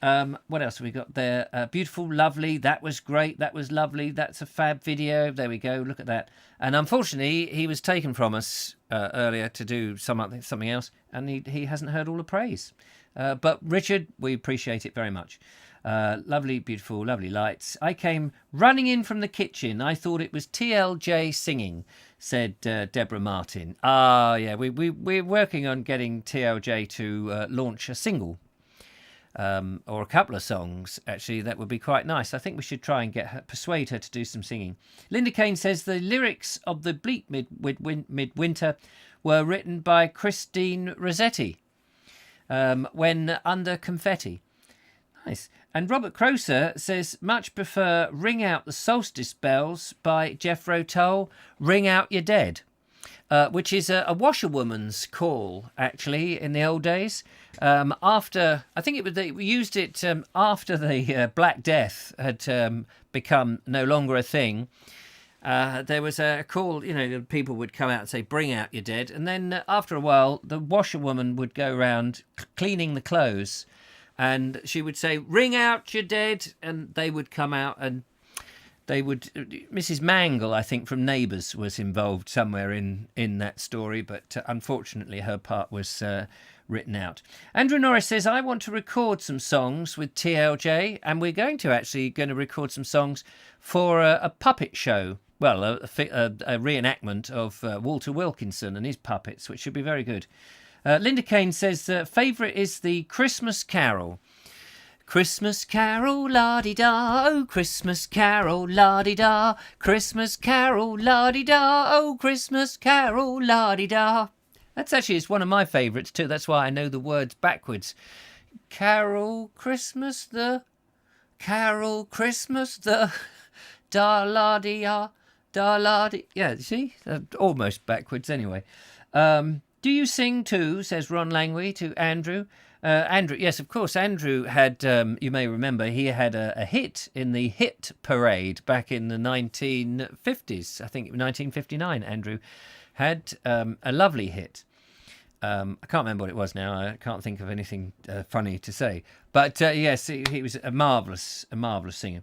What else have we got there? Beautiful, lovely. That was great. That was lovely. That's a fab video. There we go. Look at that. And unfortunately, he was taken from us earlier to do something else, and he hasn't heard all the praise. But Richard, we appreciate it very much. Lovely, beautiful, lovely lights. I came running in from the kitchen. I thought it was TLJ singing, said Deborah Martin. Ah, yeah, we're working on getting TLJ to launch a single. Or a couple of songs, actually, that would be quite nice. I think we should try and persuade her to do some singing. Linda Kane says the lyrics of the Bleak Midwinter were written by Christine Rossetti when under confetti. Nice. And Robert Croser says, much prefer Ring Out the Solstice Bells by Jethro Tull, Ring Out Your Dead. Which is a washerwoman's call, actually, in the old days. After, I think they used it after the Black Death had become no longer a thing. There was a call, people would come out and say, bring out your dead. And then after a while, the washerwoman would go around cleaning the clothes. And she would say, ring out your dead. And they would come out and Mrs. Mangle, I think, from Neighbours was involved somewhere in that story, but unfortunately her part was written out. Andrew Norris says, I want to record some songs with TLJ, and we're going to record some songs for a puppet show. Well, a reenactment of Walter Wilkinson and his puppets, which should be very good. Linda Kane says, favourite is the Christmas Carol. Christmas carol, la-di-da, oh, Christmas carol, la-di-da, Christmas carol, la-di-da, oh, Christmas carol, la-di-da. That's actually, it's one of my favourites too, that's why I know the words backwards. Carol, Christmas, the, da-la-di-ya, da-la-di, yeah, see, almost backwards anyway. Do you sing too, says Ron Langway to Andrew. Andrew, yes, of course. Andrew had, you may remember, he had a hit in the hit parade back in the 1950s. I think 1959, Andrew had a lovely hit. I can't remember what it was now. I can't think of anything funny to say. But yes, he was a marvellous singer.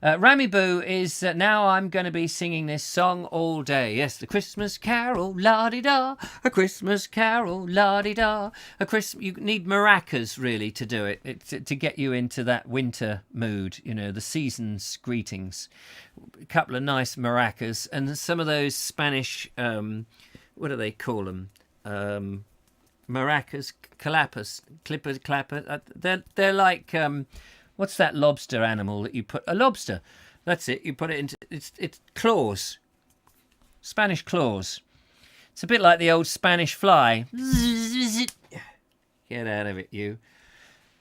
Rami Boo is now I'm going to be singing this song all day. Yes, the Christmas Carol, la-di-da, a Christmas Carol, la-di-da, a Christmas. You need maracas really to do it. To get you into that winter mood. You know, the season's greetings. A couple of nice maracas and some of those Spanish. What do they call them? Maracas, clapper. They're like what's that lobster animal that you put? A lobster. That's it. You put it into it's claws. Spanish claws. It's a bit like the old Spanish fly. Get out of it, you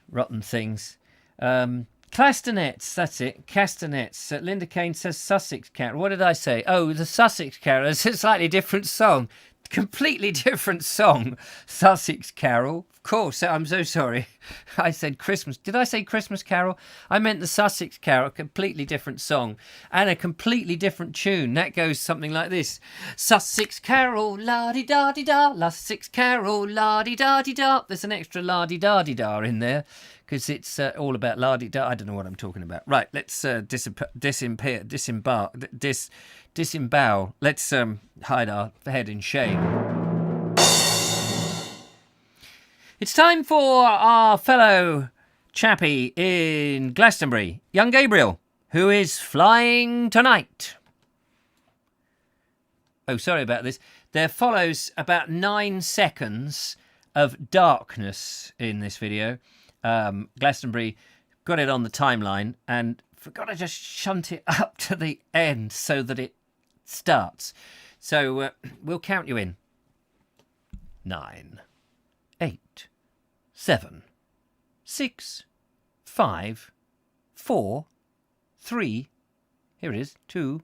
rotten things. Castanets, that's it. Castanets. Linda Kane says Sussex Carol. What did I say? Oh, the Sussex Carol. It's a slightly different song. Completely different song. Sussex Carol. Of course, I'm so sorry. I said Christmas. Did I say Christmas Carol? I meant the Sussex Carol. Completely different song. And a completely different tune. That goes something like this. Sussex Carol, la-di-da-di-da. Sussex Carol, la-di-da-di-da. There's an extra la-di-da-di-da in there. Because it's all about la-di-da. I don't know what I'm talking about. Right, let's disembowel. Let's hide our head in shame. It's time for our fellow chappie in Glastonbury, young Gabriel, who is flying tonight. Oh, sorry about this. There follows about 9 seconds of darkness in this video. Glastonbury got it on the timeline and forgot to just shunt it up to the end so that it starts. So we'll count you in. 9, 8, 7, 6, 5, 4, 3, here it is, 2,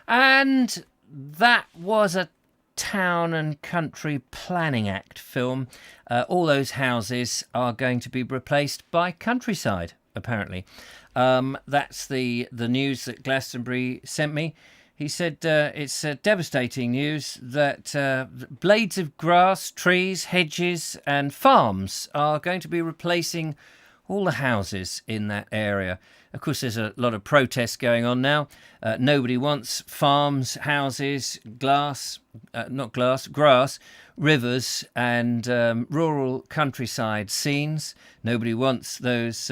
And that was a Town and Country Planning Act film. All those houses are going to be replaced by countryside, apparently. That's the news that Glastonbury sent me. He said it's devastating news that blades of grass, trees, hedges and farms are going to be replacing all the houses in that area. Of course, there's a lot of protests going on now. Nobody wants farms, houses, grass, rivers and rural countryside scenes. Nobody wants those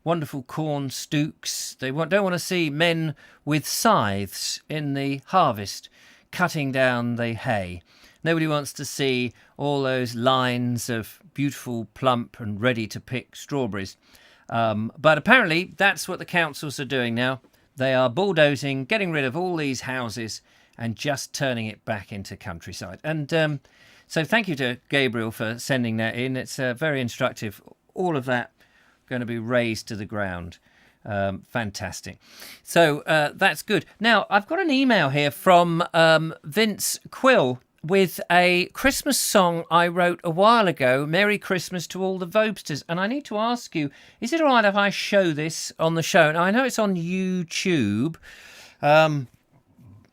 wonderful corn stooks. They don't want to see men with scythes in the harvest cutting down the hay. Nobody wants to see all those lines of beautiful, plump and ready-to-pick strawberries. But apparently that's what the councils are doing now. They are bulldozing, getting rid of all these houses and just turning it back into countryside. And so thank you to Gabriel for sending that in. It's very instructive. All of that going to be razed to the ground. Fantastic. So that's good. Now, I've got an email here from Vince Quill with a Christmas song I wrote a while ago, Merry Christmas to all the Vobesters. And I need to ask you, is it all right if I show this on the show? Now, I know it's on YouTube, so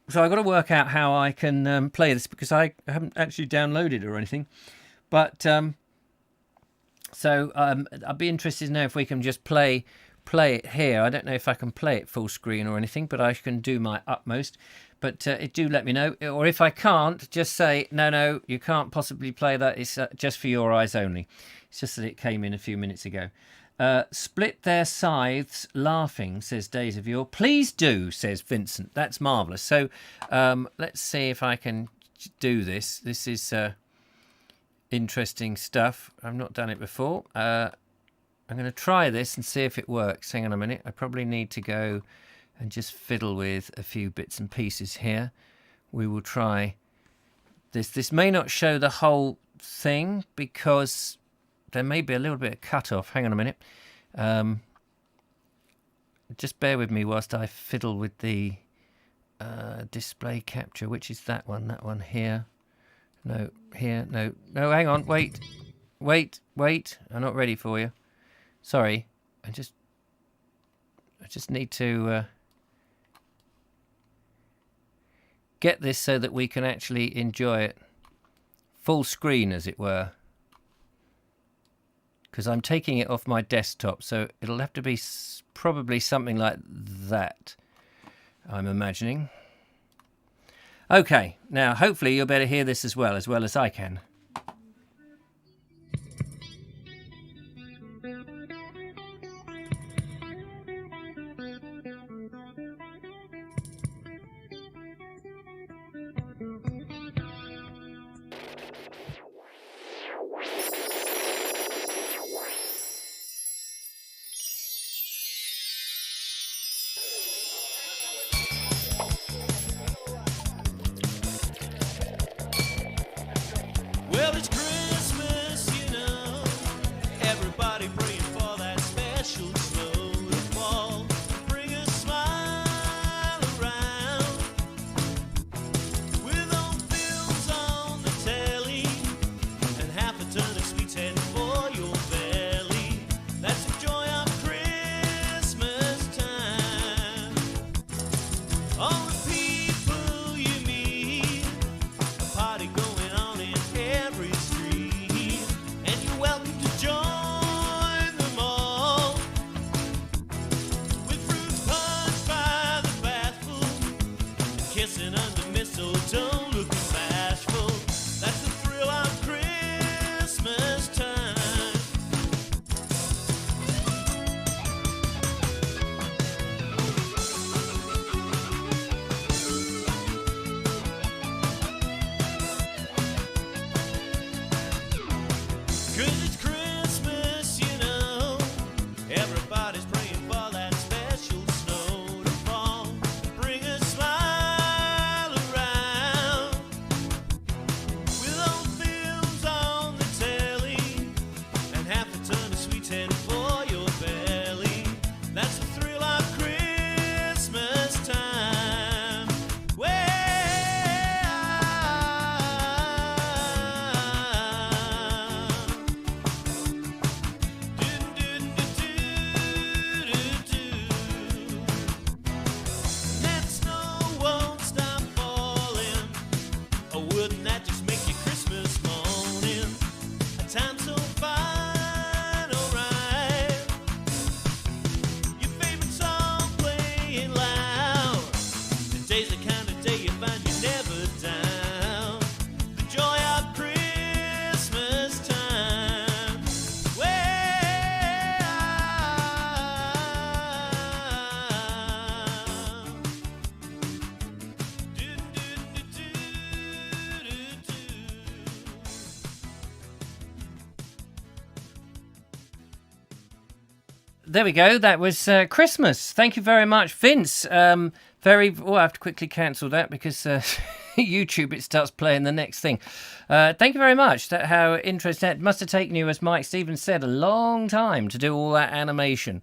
I've got to work out how I can play this because I haven't actually downloaded it or anything. But so I'd be interested to know if we can just play it here. I don't know if I can play it full screen or anything, but I can do my utmost. But do let me know. Or if I can't, just say, no, you can't possibly play that. It's just for your eyes only. It's just that it came in a few minutes ago. Split their scythes laughing, says Days of Yore. Please do, says Vincent. That's marvellous. So let's see if I can do this. This is interesting stuff. I've not done it before. I'm going to try this and see if it works. Hang on a minute. I probably need to go and just fiddle with a few bits and pieces here. We will try this. This may not show the whole thing because there may be a little bit of cut off. Hang on a minute. Just bear with me whilst I fiddle with the display capture. Which is that one? That one here. No, here. No, hang on. Wait. I'm not ready for you. Sorry. I just need to get this so that we can actually enjoy it full screen, as it were, because I'm taking it off my desktop, so it'll have to be probably something like that, I'm imagining. Okay, now hopefully you'll better hear this as well as I can. Well, it's Christmas, you know. Everybody praying for that special snow to fall. Bring a smile around. With old films on the telly, there we go. That was Christmas. Thank you very much, Vince. I have to quickly cancel that because YouTube, it starts playing the next thing. Thank you very much. How interesting. It must have taken you, as Mike Stevens said, a long time to do all that animation.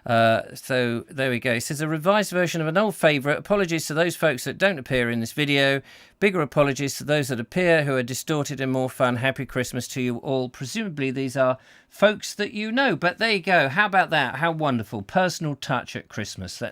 So there we go. It says a revised version of an old favourite. Apologies to those folks that don't appear in this video. Bigger apologies to those that appear who are distorted and more fun. Happy Christmas to you all. Presumably these are folks that you know. But there you go. How about that? How wonderful. Personal touch at Christmas.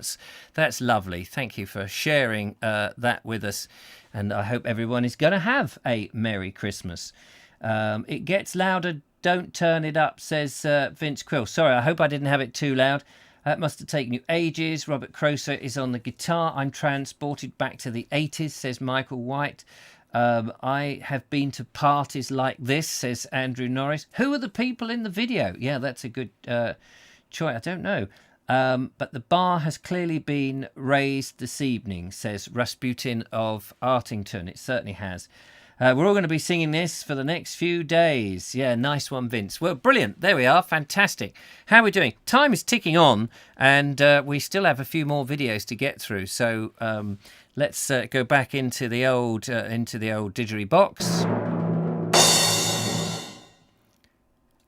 That's lovely. Thank you for sharing that with us. And I hope everyone is going to have a Merry Christmas. It gets louder. Don't turn it up, says Vince Quill. Sorry, I hope I didn't have it too loud. That must have taken you ages. Robert Croser is on the guitar. I'm transported back to the 80s, says Michael White. I have been to parties like this, says Andrew Norris. Who are the people in the video? Yeah, that's a good choice. I don't know. But the bar has clearly been raised this evening, says Rasputin of Artington. It certainly has. We're all going to be singing this for the next few days. Yeah, nice one, Vince. Well, brilliant. There we are. Fantastic. How are we doing? Time is ticking on, and we still have a few more videos to get through. So let's go back into the old didgeridoo box.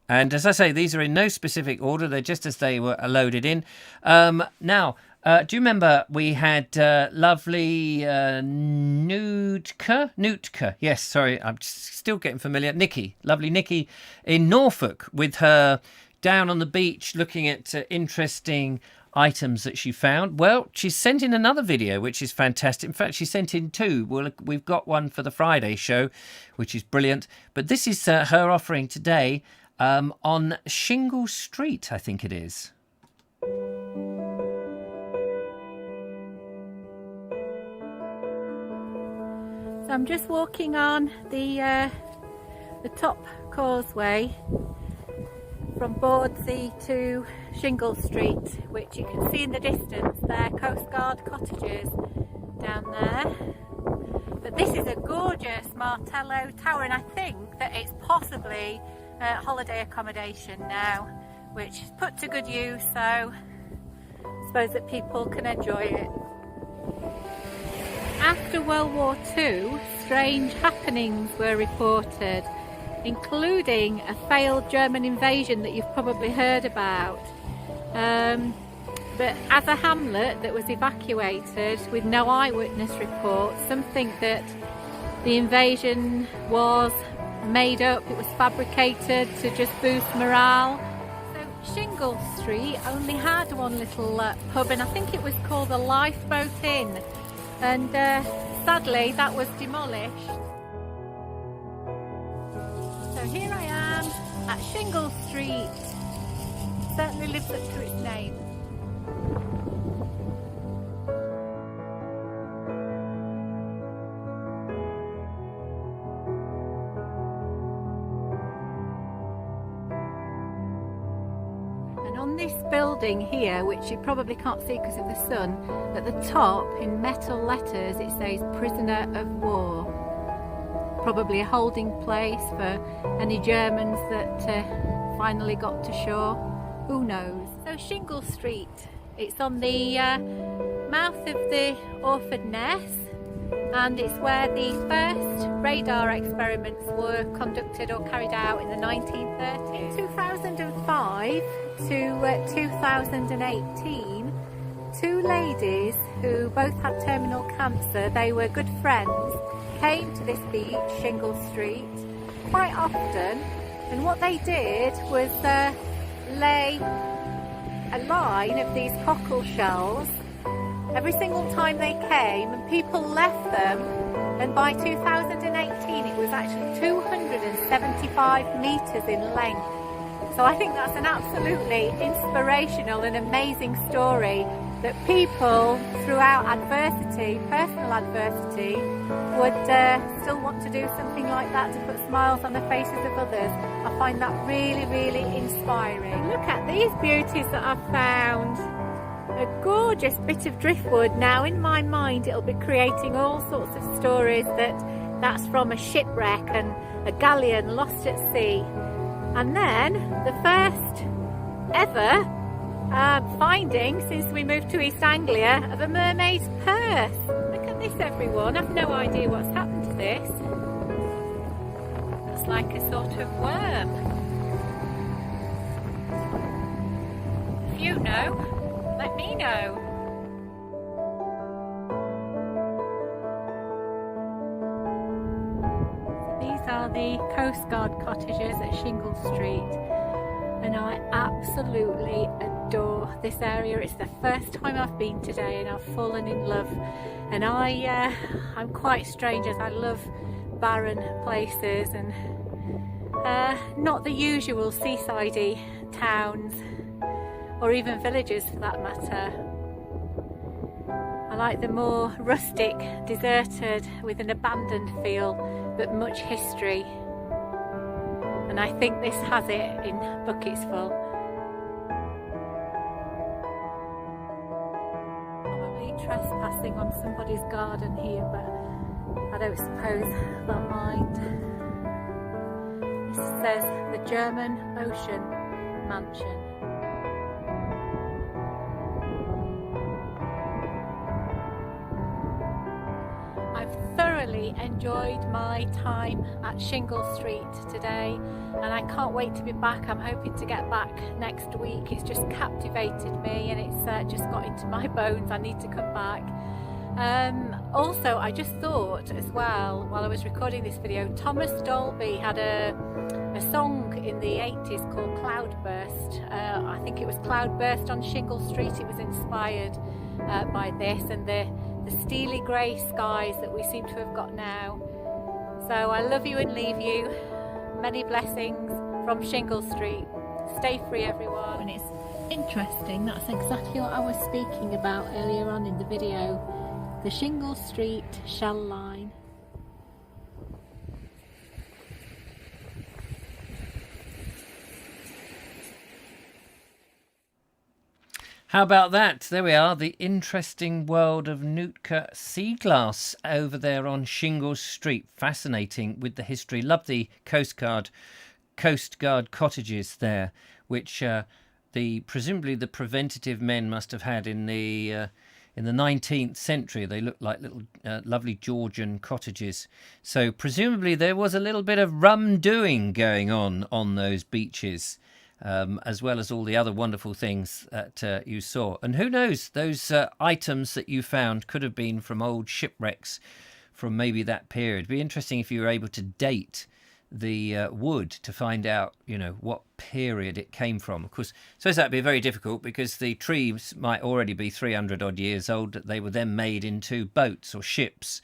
And as I say, these are in no specific order. They're just as they were loaded in. Now, do you remember we had lovely Nootka? Yes, sorry, I'm still getting familiar. Lovely Nikki in Norfolk with her down on the beach looking at interesting items that she found. Well, she's sent in another video, which is fantastic. In fact, she sent in two. We've got one for the Friday show, which is brilliant. But this is her offering today on Shingle Street, I think it is. So I'm just walking on the top causeway from Bordsey to Shingle Street, which you can see in the distance there, Coast Guard cottages down there. But this is a gorgeous Martello tower, and I think that it's possibly holiday accommodation now, which is put to good use, so I suppose that people can enjoy it. After World War II, strange happenings were reported, including a failed German invasion that you've probably heard about. But as a hamlet that was evacuated with no eyewitness reports, some think that the invasion was made up, it was fabricated to just boost morale. So Shingle Street only had one little pub, and I think it was called the Lifeboat Inn. And sadly that was demolished. So here I am at Shingle Street. Certainly lives up to its name. On this building here, which you probably can't see because of the sun, at the top in metal letters it says prisoner of war. Probably a holding place for any Germans that finally got to shore. Who knows? So Shingle Street, it's on the mouth of the Orford Ness, and it's where the first radar experiments were conducted or carried out in the 1930s. 2005 to 2018, two ladies who both had terminal cancer, they were good friends, came to this beach, Shingle Street, quite often, and what they did was lay a line of these cockle shells every single time they came, and people left them, and by 2018 it was actually 275 metres in length. So I think that's an absolutely inspirational and amazing story, that people throughout adversity, personal adversity, would still want to do something like that to put smiles on the faces of others. I find that really, really inspiring. Look at these beauties that I've found. A gorgeous bit of driftwood. Now in my mind it'll be creating all sorts of stories that's from a shipwreck and a galleon lost at sea. And then the first ever finding since we moved to East Anglia of a mermaid's purse. Look at this, everyone. I've no idea what's happened to this. Looks like a sort of worm. If you know, let me know. These are the Coast Guard cottages at Shingle Street, and I absolutely adore this area. It's the first time I've been today and I've fallen in love, and I'm quite strange as I love barren places and not the usual seasidey towns or even villages for that matter. I like the more rustic, deserted, with an abandoned feel, but much history. And I think this has it in buckets full. Probably trespassing on somebody's garden here, but I don't suppose they'll mind. This says the German Ocean Mansion. Thoroughly enjoyed my time at Shingle Street today, and I can't wait to be back. I'm hoping to get back next week. It's just captivated me, and it's just got into my bones. I need to come back. Also, I just thought as well, while I was recording this video, Thomas Dolby had a song in the 80s called Cloudburst. I think it was Cloudburst on Shingle Street. It was inspired by this and the steely grey skies that we seem to have got now. So I love you and leave you. Many blessings from Shingle Street. Stay free, everyone. And it's interesting, that's exactly what I was speaking about earlier on in the video. The Shingle Street shell line. How about that? There we are, the interesting world of Nootka sea glass over there on Shingle Street. Fascinating with the history. Love the Coast Guard cottages there, which presumably the preventative men must have had in the 19th century. They look like little lovely Georgian cottages. So presumably there was a little bit of rum doing going on those beaches. As well as all the other wonderful things that you saw. And who knows, those items that you found could have been from old shipwrecks from maybe that period. It'd be interesting if you were able to date the wood to find out, what period it came from. Of course, I suppose that'd be very difficult because the trees might already be 300 odd years old. They were then made into boats or ships.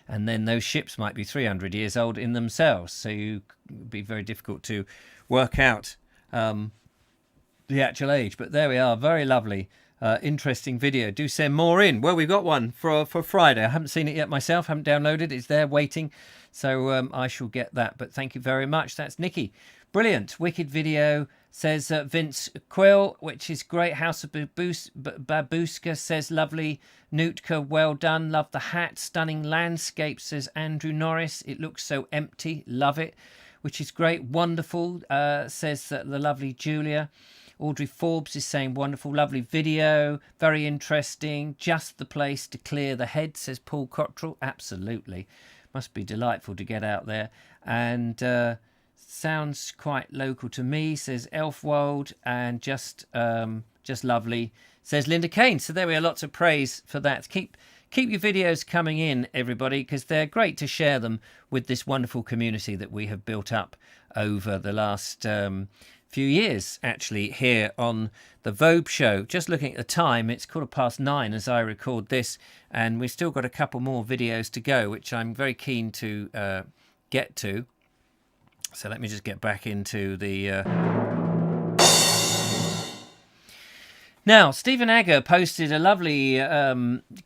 And then those ships might be 300 years old in themselves. So it'd be very difficult to work out the actual age. But there we are, very lovely, interesting video. Do send more in. Well, we've got one for Friday. I haven't seen it yet myself, haven't downloaded it. It's there waiting, so I shall get that. But thank you very much. That's Nikki. Brilliant, wicked video, says Vince Quill, which is great. House of Babushka says lovely. Nootka, well done. Love the hat. Stunning landscape, says Andrew Norris. It looks so empty. Love it. Which is great. Wonderful, says the lovely Julia. Audrey Forbes is saying wonderful, lovely video. Very interesting. Just the place to clear the head, says Paul Cottrell. Absolutely. Must be delightful to get out there. And sounds quite local to me, says Elfwold. And just lovely, says Linda Kane. So there we are. Lots of praise for that. Keep your videos coming in, everybody, because they're great to share them with this wonderful community that we have built up over the last few years, actually, here on the Vobes show. Just looking at the time, it's 9:15 as I record this, and we've still got a couple more videos to go, which I'm very keen to get to. So let me just get back into the... Now, Stephen Agger posted a lovely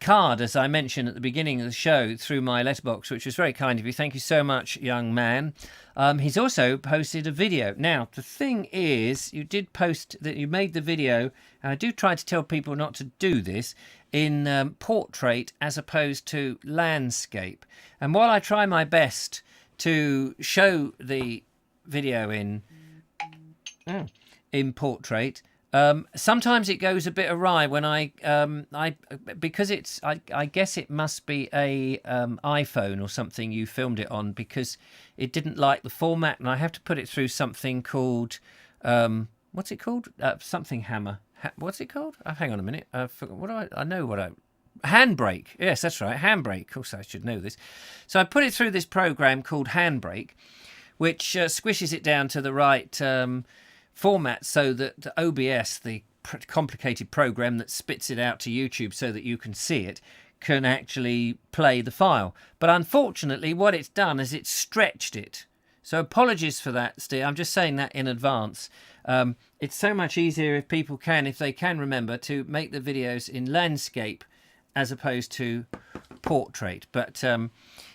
card, as I mentioned at the beginning of the show, through my letterbox, which was very kind of you. Thank you so much, young man. He's also posted a video. Now, the thing is, you did post that you made the video, and I do try to tell people not to do this, in portrait as opposed to landscape. And while I try my best to show the video in portrait, Sometimes it goes a bit awry when because I guess it must be a iPhone or something you filmed it on, because it didn't like the format, and I have to put it through something called what's it called? Something hammer. What's it called? Hang on a minute. I know what Handbrake. Yes, that's right. Handbrake. Of course, I should know this. So I put it through this program called Handbrake, which squishes it down to the right format so that the OBS, the complicated program that spits it out to YouTube so that you can see it, can actually play the file. But unfortunately, what it's done is it's stretched it. So apologies for that, Steve. I'm just saying that in advance. It's so much easier if they can remember to make the videos in landscape as opposed to portrait. But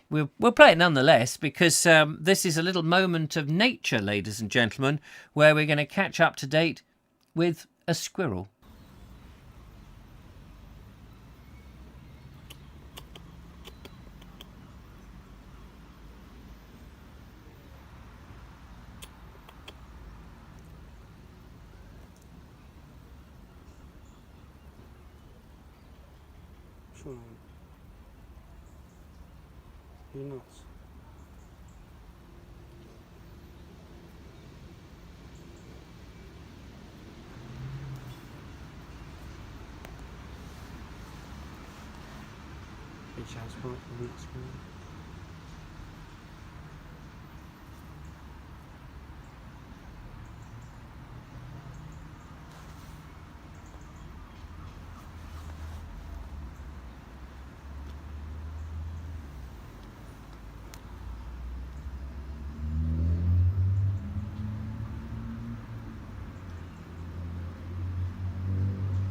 we'll play it nonetheless, because this is a little moment of nature, ladies and gentlemen, where we're going to catch up to date with a squirrel. You're nuts. Beach house park, nuts.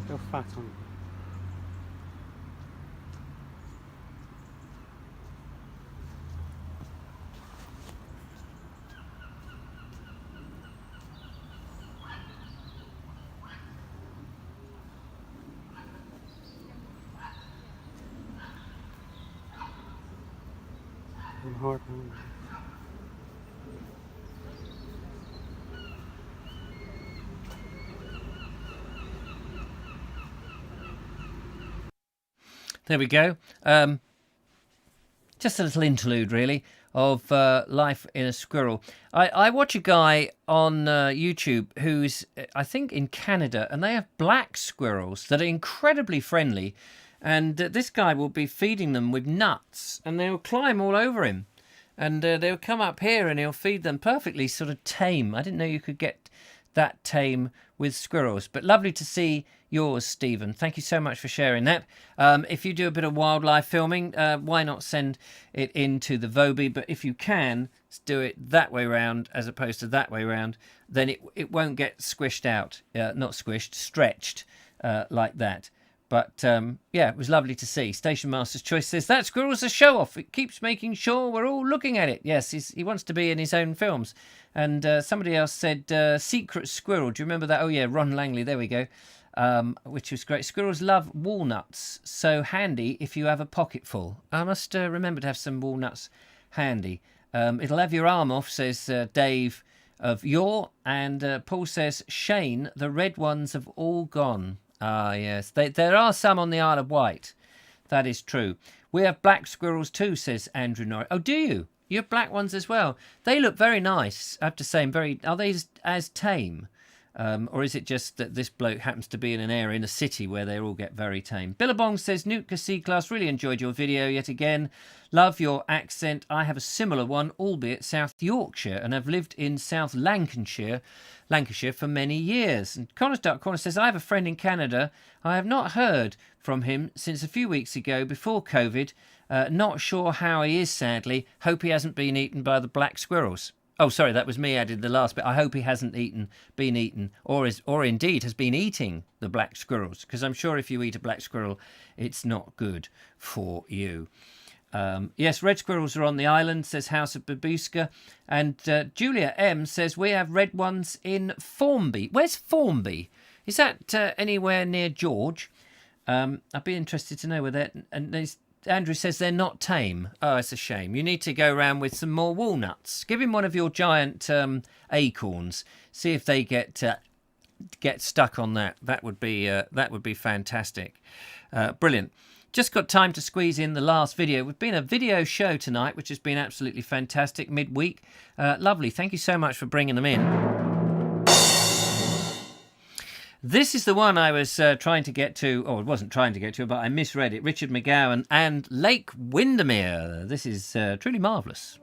Go fat on. I'm hard on. There we go. Just a little interlude, really, of life in a squirrel. I watch a guy on YouTube who's, I think, in Canada, and they have black squirrels that are incredibly friendly. And this guy will be feeding them with nuts, and they'll climb all over him. And they'll come up here, and he'll feed them perfectly sort of tame. I didn't know you could get that tame with squirrels. But lovely to see yours, Stephen. Thank you so much for sharing that. If you do a bit of wildlife filming, why not send it into the Vobie? But if you can, do it that way round as opposed to that way round, then it won't get squished out. Not squished, stretched like that. But yeah, it was lovely to see. Station Master's Choice says, that squirrel's a show-off. It keeps making sure we're all looking at it. Yes, he wants to be in his own films. And somebody else said, Secret Squirrel. Do you remember that? Oh, yeah, Ron Langley. There we go. Which was great. Squirrels love walnuts. So handy if you have a pocket full. I must remember to have some walnuts handy. It'll have your arm off, says Dave of Yore. And Paul says, Shane, the red ones have all gone. Ah, yes. There are some on the Isle of Wight. That is true. We have black squirrels too, says Andrew Norris. Oh, do you? You have black ones as well. They look very nice, I have to say. Are they as tame? Or is it just that this bloke happens to be in an area, in a city, where they all get very tame? Billabong says, Nootka C-Class, really enjoyed your video yet again. Love your accent. I have a similar one, albeit South Yorkshire, and have lived in South Lancashire for many years. And Connors Duck Corner says, I have a friend in Canada. I have not heard from him since a few weeks ago, before COVID. Not sure how he is, sadly. Hope he hasn't been eaten by the black squirrels. Oh, sorry, that was me added the last bit. I hope he hasn't been eaten, or indeed has been eating the black squirrels, because I'm sure if you eat a black squirrel, it's not good for you. Yes, red squirrels are on the island, says House of Babushka. And Julia M says, we have red ones in Formby. Where's Formby? Is that anywhere near George? I'd be interested to know where that... And Andrew says they're not tame. Oh, it's a shame. You need to go around with some more walnuts. Give him one of your giant acorns. See if they get get stuck on that. That would be fantastic. Brilliant. Just got time to squeeze in the last video. We've been a video show tonight, which has been absolutely fantastic midweek. Lovely. Thank you so much for bringing them in. This is the one I was trying to get to, or it wasn't trying to get to, but I misread it. Richard McGowan and Lake Windermere. This is truly marvellous.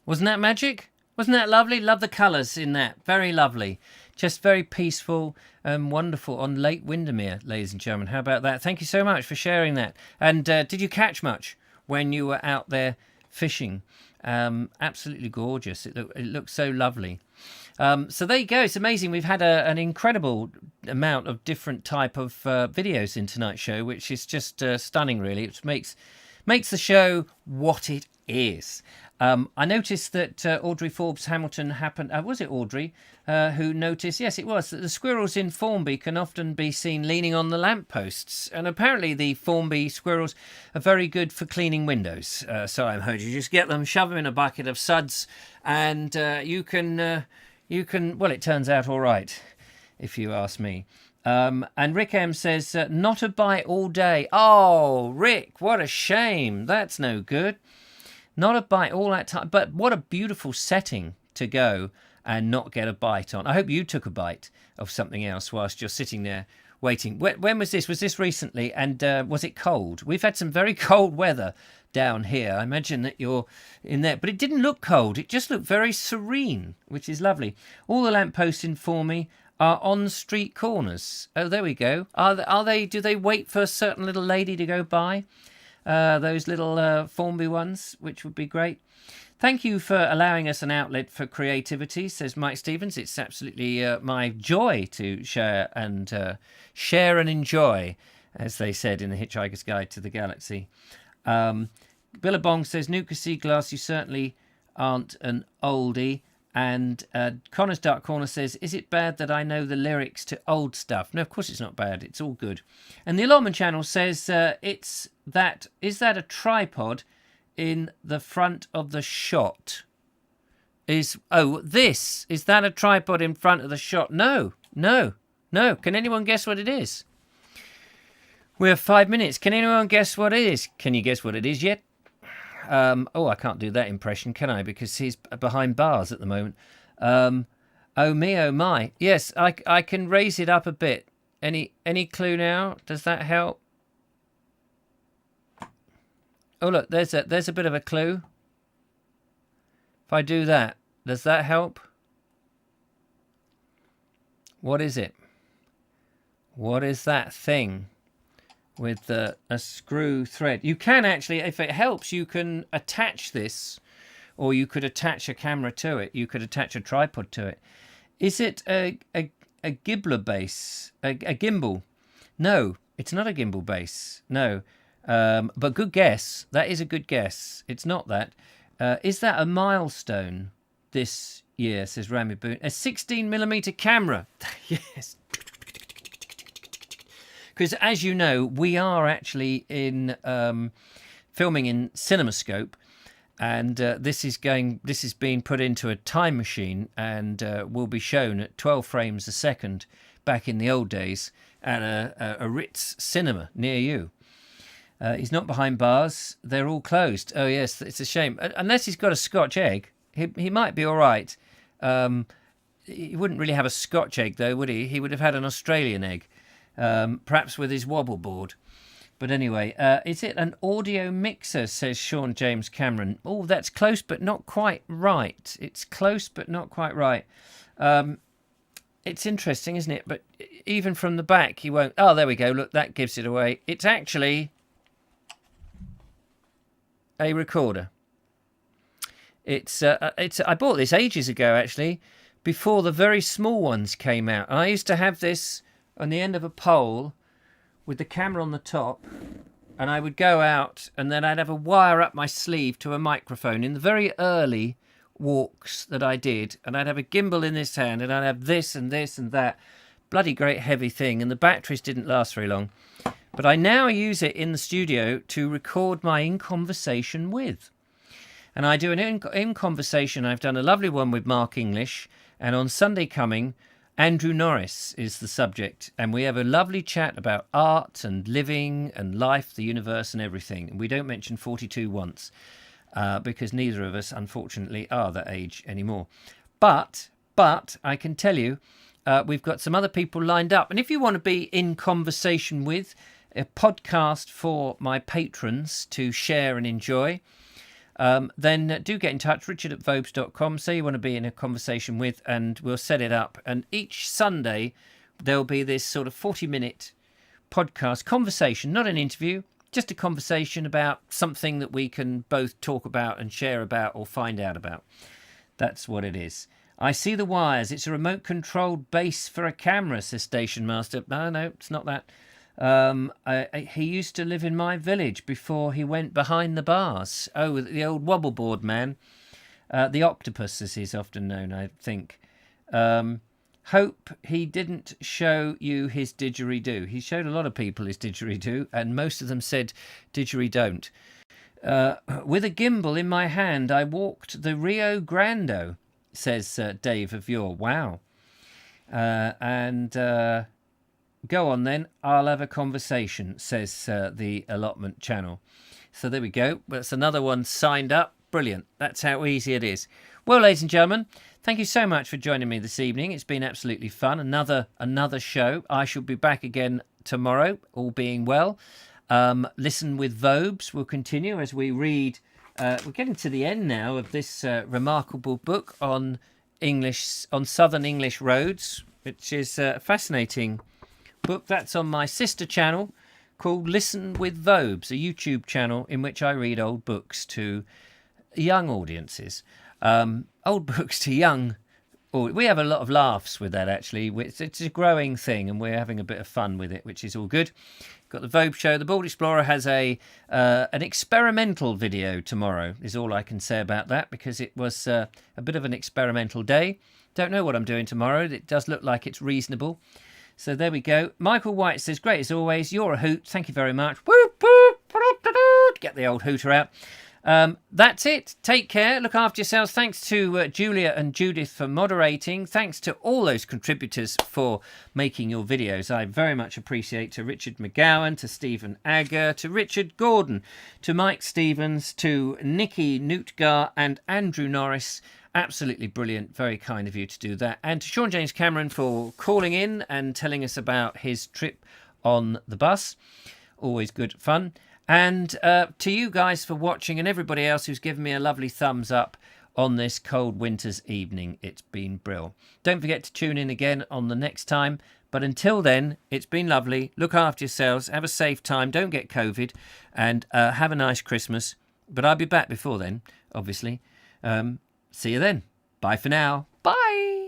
Wasn't that magic? Wasn't that lovely? Love the colours in that. Very lovely. Just very peaceful and wonderful on Lake Windermere, ladies and gentlemen. How about that? Thank you so much for sharing that. And did you catch much when you were out there fishing? Absolutely gorgeous. It looked so lovely. So there you go. It's amazing. We've had an incredible amount of different type of videos in tonight's show, which is just stunning, really. It makes the show what it is. I noticed that Audrey Forbes Hamilton happened... was it Audrey who noticed? Yes, it was. That the squirrels in Formby can often be seen leaning on the lampposts. And apparently the Formby squirrels are very good for cleaning windows. So I've heard you just get them, shove them in a bucket of suds, and you can... Well, it turns out all right, if you ask me. And Rick M says, not a bite all day. Oh, Rick, what a shame. That's no good. Not a bite all that time. But what a beautiful setting to go and not get a bite on. I hope you took a bite of something else whilst you're sitting there waiting. When was this? Was this recently? And was it cold? We've had some very cold weather down here. I imagine that you're in there. But it didn't look cold. It just looked very serene, which is lovely. All the lampposts in Formby are on street corners. Oh, there we go. Are they? Do they wait for a certain little lady to go by? Those little Formby ones, which would be great. Thank you for allowing us an outlet for creativity, says Mike Stevens. It's absolutely my joy to share and enjoy, as they said in The Hitchhiker's Guide to the Galaxy. Billabong says, Nuka Seaglass, you certainly aren't an oldie. And Connor's Dark Corner says, is it bad that I know the lyrics to old stuff? No, of course it's not bad. It's all good. And the Allotment Channel says, is that a tripod in the front of the shot? Is that a tripod in front of the shot? No. Can anyone guess what it is? We have 5 minutes. Can anyone guess what it is? Can you guess what it is yet? I can't do that impression, can I? Because he's behind bars at the moment. Oh me, oh my. Yes, I can raise it up a bit. Any clue now? Does that help? Oh look, there's a bit of a clue. If I do that, does that help? What is it? What is that thing with a screw thread? You can actually, if it helps, you can attach this, or you could attach a camera to it. You could attach a tripod to it. Is it a gimbal base? A gimbal? No, it's not a gimbal base. No. But good guess. That is a good guess. It's not that. Is that a milestone this year, says Rami Boone? A 16mm camera. Yes. Because as you know, we are actually in filming in CinemaScope, and this is being put into a time machine and will be shown at 12 frames a second back in the old days at a Ritz cinema near you. He's not behind bars. They're all closed. Oh, yes, it's a shame. Unless he's got a Scotch egg, he might be all right. He wouldn't really have a Scotch egg, though, would he? He would have had an Australian egg, perhaps with his wobble board. But anyway, is it an audio mixer, says Sean James Cameron? Oh, that's close, but not quite right. It's close, but not quite right. It's interesting, isn't it? But even from the back, he won't... Oh, there we go. Look, that gives it away. It's actually a recorder. I bought this ages ago, actually, before the very small ones came out. I used to have this on the end of a pole with the camera on the top, and I would go out and then I'd have a wire up my sleeve to a microphone in the very early walks that I did, and I'd have a gimbal in this hand and I'd have this and this and that. Bloody great heavy thing, and the batteries didn't last very long. But I now use it in the studio to record my In Conversation With. And I do an in Conversation. I've done a lovely one with Mark English, and on Sunday coming, Andrew Norris is the subject, and we have a lovely chat about art and living and life, the universe and everything. And we don't mention 42 once, because neither of us, unfortunately, are that age anymore. But I can tell you, we've got some other people lined up. And if you want to be in conversation with, a podcast for my patrons to share and enjoy, then do get in touch, richard@vobes.com. Say you want to be in a conversation with, and we'll set it up. And each Sunday, there'll be this sort of 40-minute podcast conversation, not an interview, just a conversation about something that we can both talk about and share about or find out about. That's what it is. I see the wires. It's a remote-controlled base for a camera, says Station Master. No, it's not that. He used to live in my village before he went behind the bars. Oh, the old wobbleboard man. The octopus, as he's often known, I think. Hope he didn't show you his didgeridoo. He showed a lot of people his didgeridoo, and most of them said didgeridoo. With a gimbal in my hand, I walked the Rio Grande, says Dave of Yore. Wow. Go on then, I'll have a conversation, says the allotment channel. So there we go. That's another one signed up. Brilliant. That's how easy it is. Well, ladies and gentlemen, thank you so much for joining me this evening. It's been absolutely fun. Another show. I shall be back again tomorrow, all being well. Listen with Vobes will continue as we read. We're getting to the end now of this remarkable book on Southern English roads, which is a fascinating book. That's on my sister channel called Listen with Vobes, a YouTube channel in which I read old books to young audiences. Old books to young. We have a lot of laughs with that, actually. It's a growing thing, and we're having a bit of fun with it, which is all good. Got the Vobe Show. The Bald Explorer has an experimental video tomorrow, is all I can say about that, because it was a bit of an experimental day. Don't know what I'm doing tomorrow. It does look like it's reasonable. So there we go. Michael White says, great as always. You're a hoot. Thank you very much. Whoop, whoop. Get the old hooter out. That's it. Take care. Look after yourselves. Thanks to Julia and Judith for moderating. Thanks to all those contributors for making your videos. I very much appreciate to Richard McGowan, to Stephen Agger, to Richard Gordon, to Mike Stevens, to Nikki Nootgar and Andrew Norris. Absolutely brilliant. Very kind of you to do that. And to Sean James Cameron for calling in and telling us about his trip on the bus. Always good fun. And to you guys for watching, and everybody else who's given me a lovely thumbs up on this cold winter's evening. It's been brill. Don't forget to tune in again on the next time. But until then, it's been lovely. Look after yourselves. Have a safe time. Don't get COVID. And have a nice Christmas. But I'll be back before then, obviously. See you then. Bye for now. Bye.